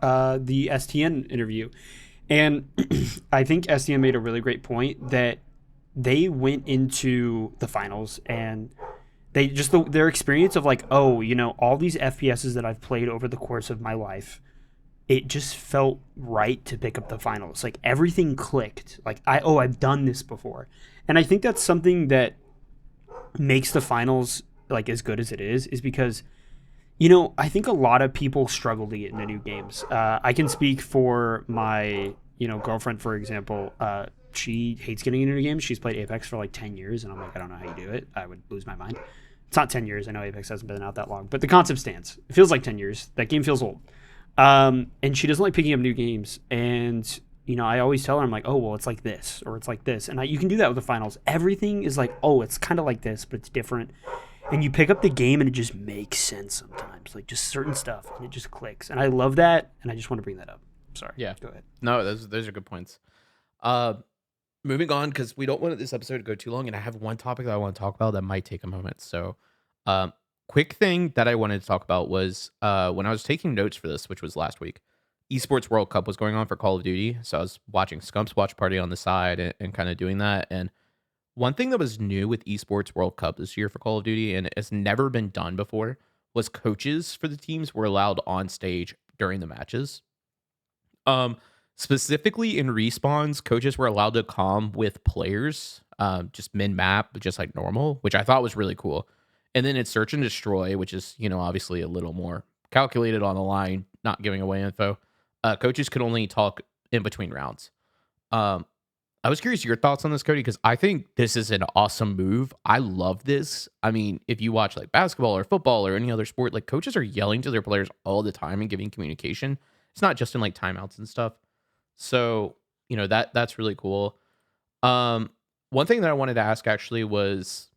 the STN interview. And I think STN made a really great point that they went into the finals and they just their experience of like, all these FPSs that I've played over the course of my life, it just felt right to pick up the finals. Like everything clicked. Like I've done this before. And I think that's something that makes the finals like as good as it is because, I think a lot of people struggle to get into new games. I can speak for my, girlfriend, for example. She hates getting into games. She's played Apex for like 10 years. And I'm like, I don't know how you do it. I would lose my mind. It's not 10 years. I know Apex hasn't been out that long, but the concept stands. It feels like 10 years. That game feels old. And she doesn't like picking up new games. And, I always tell her, I'm like, oh, well, it's like this or it's like this. And you can do that with the finals. Everything is like, oh, it's kind of like this, but it's different. And you pick up the game and it just makes sense sometimes. Like just certain stuff and it just clicks. And I love that. And I just want to bring that up. Sorry. Yeah. Go ahead. No, those are good points. Moving on, because we don't want this episode to go too long, and I have one topic that I want to talk about that might take a moment. So, quick thing that I wanted to talk about was when I was taking notes for this, which was last week, Esports World Cup was going on for Call of Duty. So I was watching Scump's Watch Party on the side and kind of doing that. And one thing that was new with Esports World Cup this year for Call of Duty, and it's never been done before, was coaches for the teams were allowed on stage during the matches. Specifically in respawns, coaches were allowed to comm with players, just min-map, just like normal, which I thought was really cool. And then in Search and Destroy, which is, obviously a little more calculated on the line, not giving away info, coaches could only talk in between rounds. I was curious your thoughts on this, Cody, because I think this is an awesome move. I love this. I mean, if you watch like basketball or football or any other sport, like coaches are yelling to their players all the time and giving communication. It's not just in like timeouts and stuff. So, that's really cool. One thing that I wanted to ask actually was,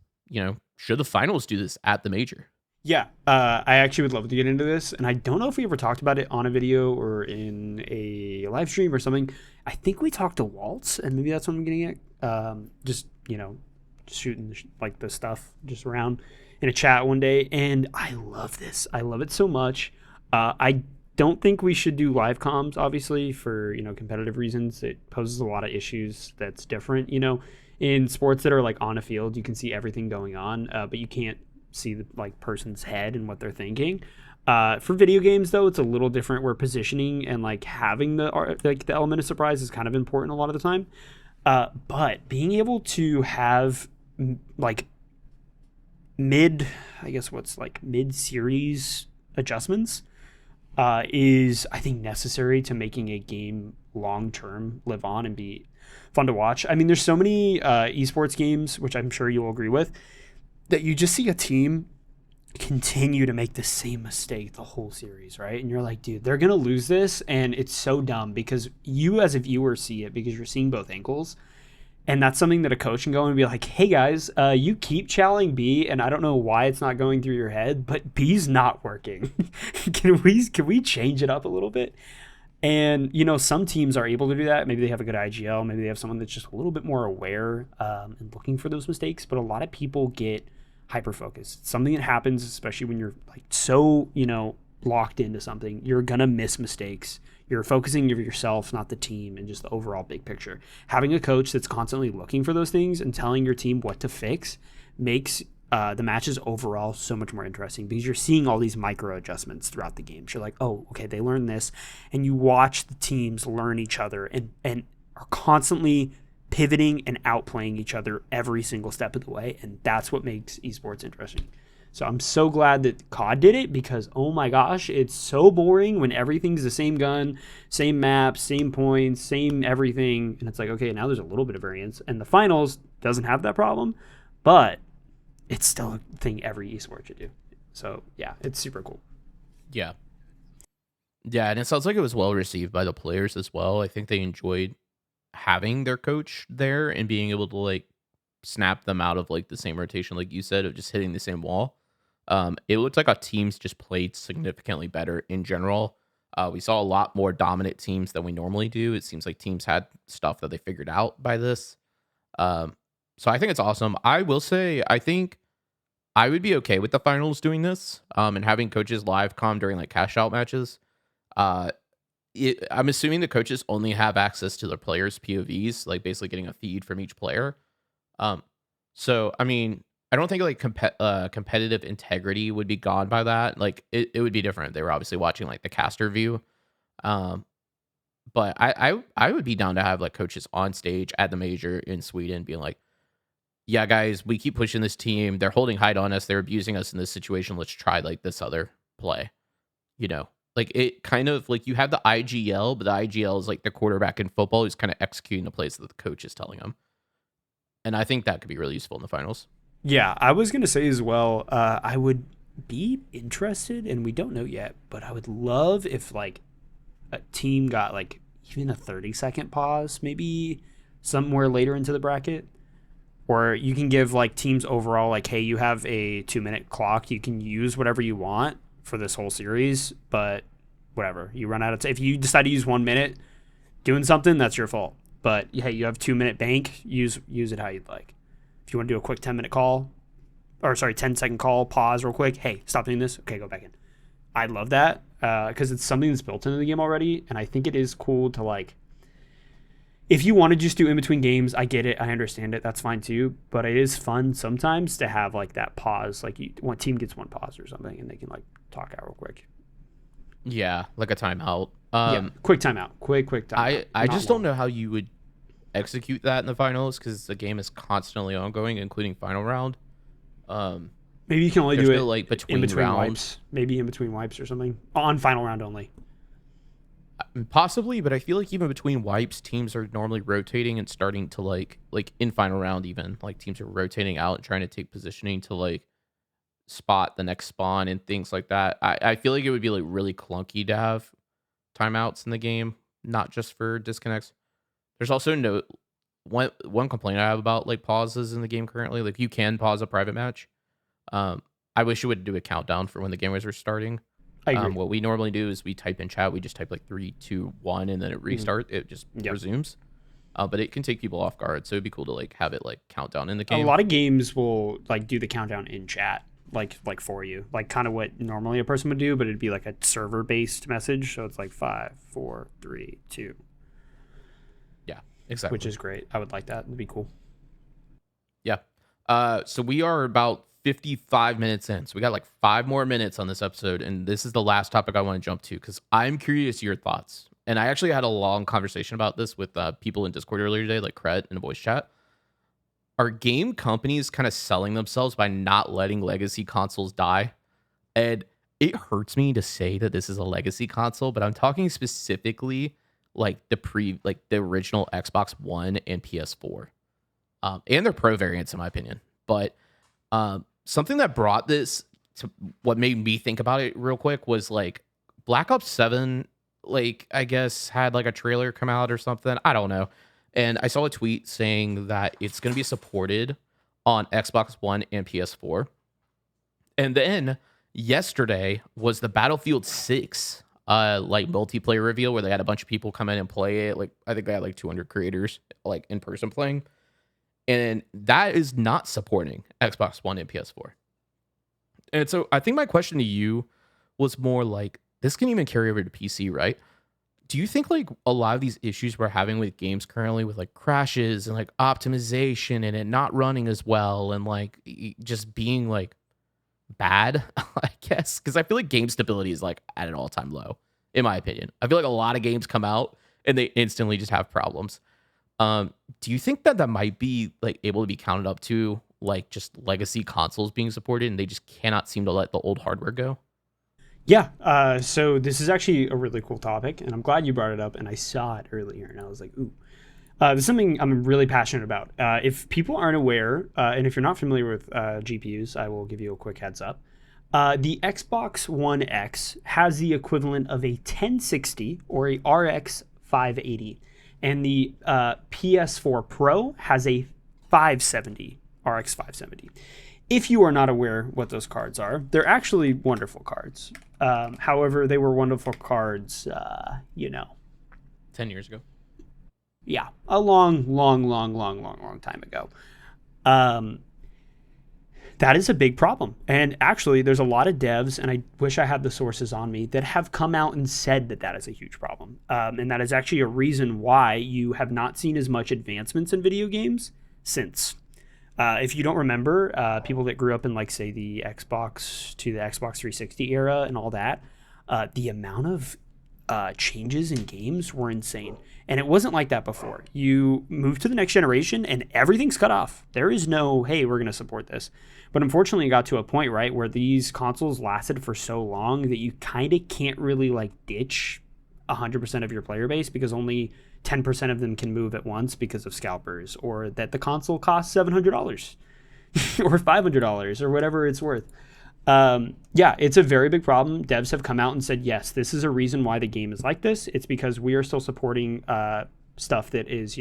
should the finals do this at the major? Yeah, I actually would love to get into this. And I don't know if we ever talked about it on a video or in a live stream or something. I think we talked to Waltz, and maybe that's what I'm getting at. Just shooting like the stuff just around in a chat one day. And I love this. I love it so much. I don't think we should do live comms, obviously, for competitive reasons. It poses a lot of issues that's different. In sports that are like on a field, you can see everything going on, but you can't see the like person's head and what they're thinking. For video games, though, it's a little different, where positioning and like having the element of surprise is kind of important a lot of the time. But being able to have like mid-series adjustments is, I think, necessary to making a game long-term live on and be fun to watch. I mean, there's so many esports games, which I'm sure you'll agree with, that you just see a team continue to make the same mistake the whole series, right? And you're like, dude, they're gonna lose this, and it's so dumb because you as a viewer see it because you're seeing both ankles. And that's something that a coach can go and be like, hey guys, you keep challenging B, and I don't know why it's not going through your head, but B's not working. Can we change it up a little bit? And, some teams are able to do that. Maybe they have a good IGL. Maybe they have someone that's just a little bit more aware and looking for those mistakes. But a lot of people get hyper-focused. It's something that happens, especially when you're like so, locked into something. You're going to miss mistakes. You're focusing on yourself, not the team, and just the overall big picture. Having a coach that's constantly looking for those things and telling your team what to fix makes the matches overall so much more interesting because you're seeing all these micro adjustments throughout the game. So you're like, oh, okay, they learned this. And you watch the teams learn each other and are constantly pivoting and outplaying each other every single step of the way. And that's what makes esports interesting. So I'm so glad that COD did it because, oh my gosh, it's so boring when everything's the same gun, same map, same points, same everything. And it's like, okay, now there's a little bit of variance. And the finals doesn't have that problem, but it's still a thing every esport should do. So, yeah, it's super cool. Yeah. Yeah, and it sounds like it was well received by the players as well. I think they enjoyed having their coach there and being able to, like, snap them out of, like, the same rotation, like you said, of just hitting the same wall. It looked like our teams just played significantly better in general. We saw a lot more dominant teams than we normally do. It seems like teams had stuff that they figured out by this. So I think it's awesome. I will say, I think I would be okay with the finals doing this, and having coaches live comm during like cash out matches. Uh, I'm assuming the coaches only have access to their players' POVs, like basically getting a feed from each player. Um, so I mean, I don't think like competitive integrity would be gone by that. Like it would be different. They were obviously watching like the caster view. Um, but I would be down to have like coaches on stage at the major in Sweden being like, yeah, guys, we keep pushing this team. They're holding height on us. They're abusing us in this situation. Let's try like this other play. Like it kind of like you have the IGL, but the IGL is like the quarterback in football who's kind of executing the plays that the coach is telling him. And I think that could be really useful in the finals. Yeah, I was going to say as well, I would be interested, and we don't know yet, but I would love if like a team got like even a 30-second pause, maybe somewhere later into the bracket. Or you can give like teams overall, like, hey, you have a 2-minute clock. You can use whatever you want for this whole series, but whatever. You run out of time. If you decide to use 1 minute doing something, that's your fault. But hey, you have 2-minute bank. Use it how you'd like. If you want to do a quick 10-minute call, or sorry, 10-second call, pause real quick. Hey, stop doing this. Okay, go back in. I love that because it's something that's built into the game already, and I think it is cool to like. If you want to just do in between games, I get it. I understand it. That's fine too. But it is fun sometimes to have like that pause. Like one team gets one pause or something and they can like talk out real quick. Yeah, like a timeout. Yeah, quick timeout. Quick timeout. I just don't know how you would execute that in the finals because the game is constantly ongoing, including final round. Maybe you can only do it like between in between rounds. wipes. Maybe in between wipes or something. On final round only. Possibly, but I feel like even between wipes, teams are normally rotating and starting to like in final round, even like teams are rotating out and trying to take positioning to like spot the next spawn and things like that. I feel like it would be like really clunky to have timeouts in the game, not just for disconnects. There's also one complaint I have about like pauses in the game currently. Like you can pause a private match. I wish it would do a countdown for when the gamers are starting. I agree. What we normally do is we type in chat. We just type like 3, 2, 1, and then it restarts. It just resumes. But it can take people off guard, so it'd be cool to like have it like countdown in the game. A lot of games will like do the countdown in chat, like for you, like kind of what normally a person would do, but it'd be like a server based message. So it's like 5, 4, 3, 2. Yeah, exactly. Which is great. I would like that. It'd be cool. Yeah. So we are about 55 minutes in. So we got like 5 more minutes on this episode. And this is the last topic I want to jump to because I'm curious your thoughts. And I actually had a long conversation about this with people in Discord earlier today, like Cred in a voice chat. Are game companies kind of selling themselves by not letting legacy consoles die? And it hurts me to say that this is a legacy console, but I'm talking specifically like the original Xbox One and PS4. And their Pro variants, in my opinion. But something that brought this what made me think about it real quick was like Black Ops 7, like I guess had like a trailer come out or something. I don't know. And I saw a tweet saying that it's going to be supported on Xbox One and PS4. And then yesterday was the Battlefield 6 like multiplayer reveal where they had a bunch of people come in and play it. Like I think they had like 200 creators like in person playing. And that is not supporting Xbox One and PS4. And so I think my question to you was more like, this can even carry over to PC, right? Do you think like a lot of these issues we're having with games currently with like crashes and like optimization and it not running as well and like just being like bad, I guess? Because I feel like game stability is like at an all-time low, in my opinion. I feel like a lot of games come out and they instantly just have problems. Do you think that might be like able to be counted up to like just legacy consoles being supported and they just cannot seem to let the old hardware go? Yeah. So this is actually a really cool topic, and I'm glad you brought it up. And I saw it earlier, and I was like, ooh. This is something I'm really passionate about. If people aren't aware, and if you're not familiar with GPUs, I will give you a quick heads up. The Xbox One X has the equivalent of a 1060 or a RX 580, and the PS4 Pro has a 570, RX 570. If you are not aware what those cards are, they're actually wonderful cards. However, they were wonderful cards, 10 years ago. Yeah, a long time ago. That is a big problem. And actually, there's a lot of devs, and I wish I had the sources on me, that have come out and said that that is a huge problem. And that is actually a reason why you have not seen as much advancements in video games since. If you don't remember, people that grew up in, like, say, the Xbox to the Xbox 360 era and all that, the amount of changes in games were insane. And it wasn't like that before. You move to the next generation and everything's cut off. There is no, hey, we're going to support this. But unfortunately, it got to a point, right, where these consoles lasted for so long that you kind of can't really like ditch 100% of your player base because only 10% of them can move at once because of scalpers, or that the console costs $700 or $500 or whatever it's worth. Yeah, it's a very big problem. Devs have come out and said, yes, this is a reason why the game is like this. It's because we are still supporting stuff that is,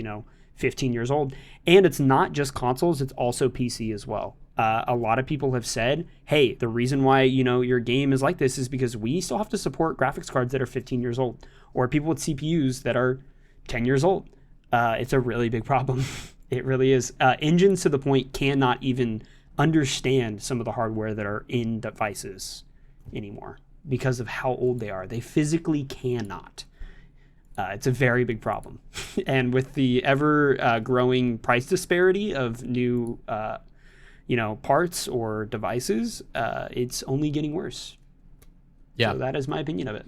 15 years old. And it's not just consoles, it's also PC as well. A lot of people have said, hey, the reason why, your game is like this is because we still have to support graphics cards that are 15 years old, or people with CPUs that are 10 years old. It's a really big problem. It really is. Engines to the point cannot even understand some of the hardware that are in devices anymore because of how old they are. They physically cannot. It's a very big problem. And with the ever growing price disparity of new parts or devices, it's only getting worse. Yeah. So that is my opinion of it.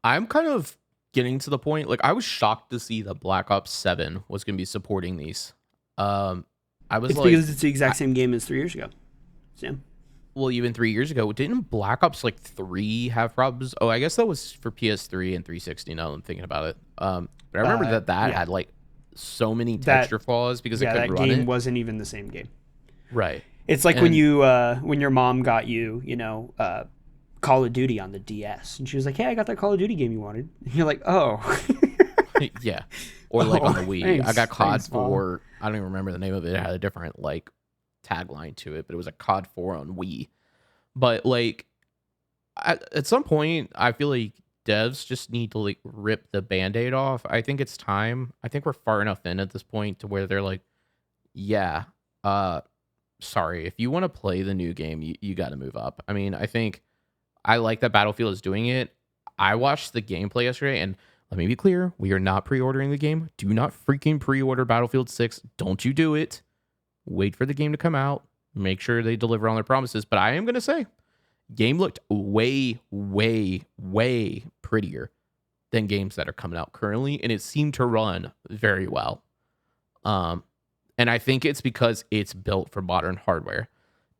I'm kind of getting to the point, like I was shocked to see that Black Ops 7 was going to be supporting these. It's because it's the exact same game as 3 years ago. Sam. Well, even 3 years ago, didn't Black Ops 3 have problems? Oh, I guess that was for PS3 and 360. Now I'm thinking about it. But I remember that had like so many texture flaws because it couldn't run it. That game wasn't even the same game. Right. It's like when your mom got you, Call of Duty on the DS, and she was like, "Hey, I got that Call of Duty game you wanted." And you're like, "Oh." Yeah. Or like on the Wii. Thanks, I got COD thanks, 4. I don't even remember the name of it. It had a different like tagline to it, but it was a COD 4 on Wii. But like at some point, I feel like devs just need to like rip the Band-Aid off. I think it's time. I think we're far enough in at this point to where they're like, yeah, sorry, if you want to play the new game, you got to move up. I mean, I think I like that Battlefield is doing it. I watched the gameplay yesterday, and let me be clear, we are not pre-ordering the game. Do not freaking pre-order Battlefield 6. Don't you do it. Wait for the game to come out. Make sure they deliver on their promises. But I am going to say, game looked way, way, way prettier than games that are coming out currently, and it seemed to run very well. And I think it's because it's built for modern hardware.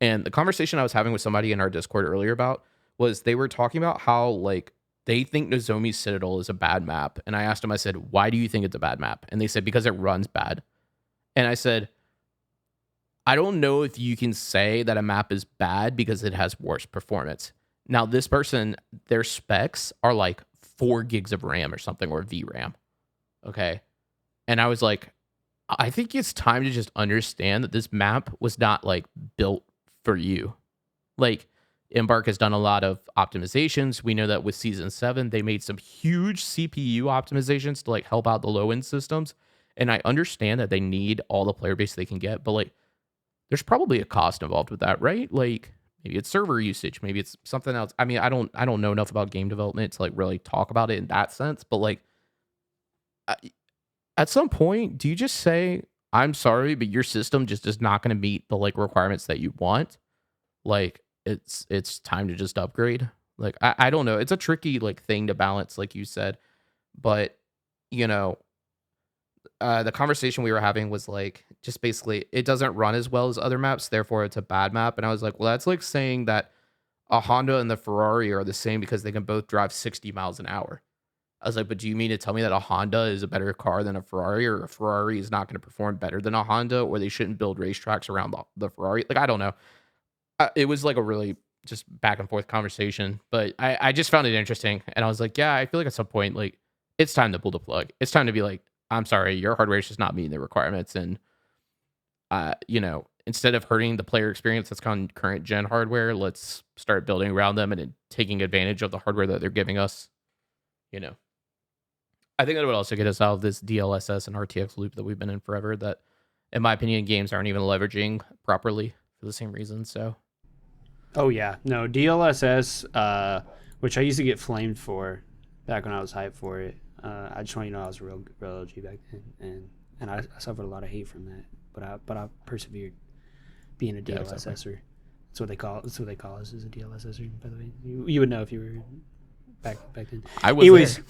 And the conversation I was having with somebody in our Discord earlier about was they were talking about how like they think Nozomi's Citadel is a bad map. And I asked them, I said, why do you think it's a bad map? And they said, because it runs bad. And I said, I don't know if you can say that a map is bad because it has worse performance. Now, this person, their specs are like 4 gigs of RAM or something, or VRAM. Okay. And I was like, I think it's time to just understand that this map was not like built for you. Like, Embark has done a lot of optimizations. We know that with Season 7, they made some huge CPU optimizations to like help out the low-end systems. And I understand that they need all the player base they can get, but like, there's probably a cost involved with that, right? Like, maybe it's server usage, maybe it's something else. I mean, I don't know enough about game development to like really talk about it in that sense, but like, at some point, do you just say, I'm sorry, but your system just is not going to meet the like requirements that you want? Like, it's time to just upgrade. Like, I don't know. It's a tricky like thing to balance, like you said. But, you know, the conversation we were having was like, just basically, it doesn't run as well as other maps, therefore it's a bad map. And I was like, well, that's like saying that a Honda and the Ferrari are the same because they can both drive 60 miles an hour. I was like, but do you mean to tell me that a Honda is a better car than a Ferrari, or a Ferrari is not going to perform better than a Honda, or they shouldn't build racetracks around the Ferrari? Like, I don't know. It was like a really just back and forth conversation, but I just found it interesting. And I was like, yeah, I feel like at some point, like, it's time to pull the plug. It's time to be like, I'm sorry, your hardware is just not meeting the requirements. And, you know, instead of hurting the player experience that's on current gen hardware, let's start building around them and taking advantage of the hardware that they're giving us. You know, I think that would also get us out of this DLSS and RTX loop that we've been in forever, that, in my opinion, games aren't even leveraging properly for the same reason. So, Oh yeah, no DLSS, which I used to get flamed for back when I was hyped for it. I just want you to know I was a real OG back then, and I suffered a lot of hate from that, but I persevered being a DLSSer. Yeah, exactly. That's what they call us, as a DLSSer. By the way, you would know if you were back then. I was. Anyways,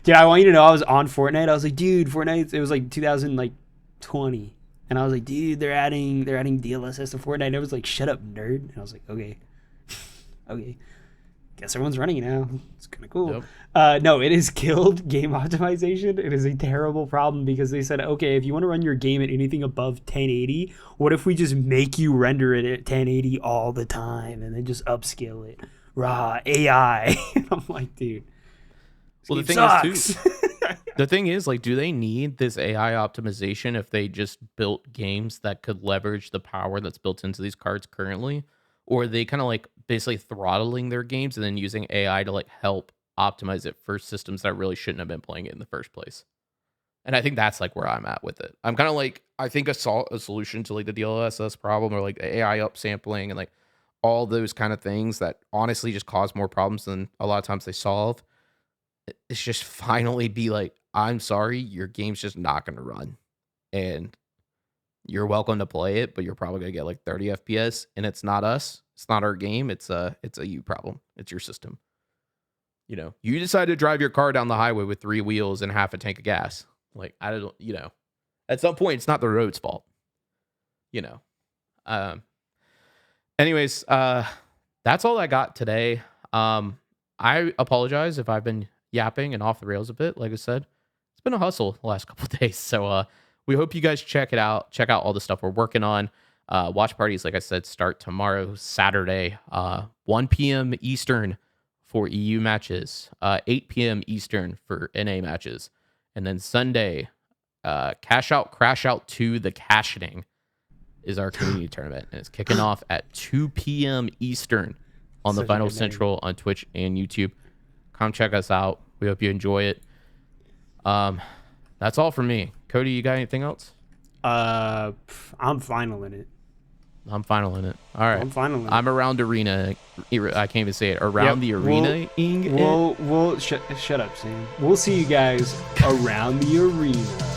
dude, I want you to know I was on Fortnite. I was like, dude, Fortnite. It was like 2020. And I was like, dude, they're adding DLSS to Fortnite. And it was like, shut up, nerd. And I was like, okay. Guess everyone's running it now. It's kind of cool. Yep. No, it has killed game optimization. It is a terrible problem because they said, okay, if you want to run your game at anything above 1080, what if we just make you render it at 1080 all the time and then just upscale it? Raw AI. And I'm like, dude. Well, the thing sucks. Is too. The thing is, like, do they need this AI optimization if they just built games that could leverage the power that's built into these cards currently? Or are they kind of like basically throttling their games and then using AI to like help optimize it for systems that really shouldn't have been playing it in the first place? And I think that's like where I'm at with it. I'm kind of like, I think a solution to like the DLSS problem, or like the AI upsampling and like all those kind of things that honestly just cause more problems than a lot of times they solve, it's just finally be like, I'm sorry, your game's just not going to run. And you're welcome to play it, but you're probably going to get like 30 FPS, and it's not us. It's not our game. It's a you problem. It's your system. You know, you decide to drive your car down the highway with 3 wheels and half a tank of gas. Like, I don't, you know, at some point it's not the road's fault. You know. Anyways, that's all I got today. I apologize if I've been yapping and off the rails a bit. Like I said, it's been a hustle the last couple of days. So we hope you guys check it out. Check out all the stuff we're working on. Watch parties, like I said, start tomorrow, Saturday, 1 p.m. Eastern for EU matches, 8 p.m. Eastern for NA matches. And then Sunday, Cash Out, Crash Out 2, The Cashing is our community tournament. And it's kicking off at 2 p.m. Eastern on the Vinyl Central on Twitch and YouTube. Come check us out. We hope you enjoy it. That's all from me. Cody, you got anything else? I'm finaling it. I'm finaling it. All right. I'm finaling it. I'm around arena. I can't even say it. Around the arena. Shut up, Sam. We'll see you guys around the arena.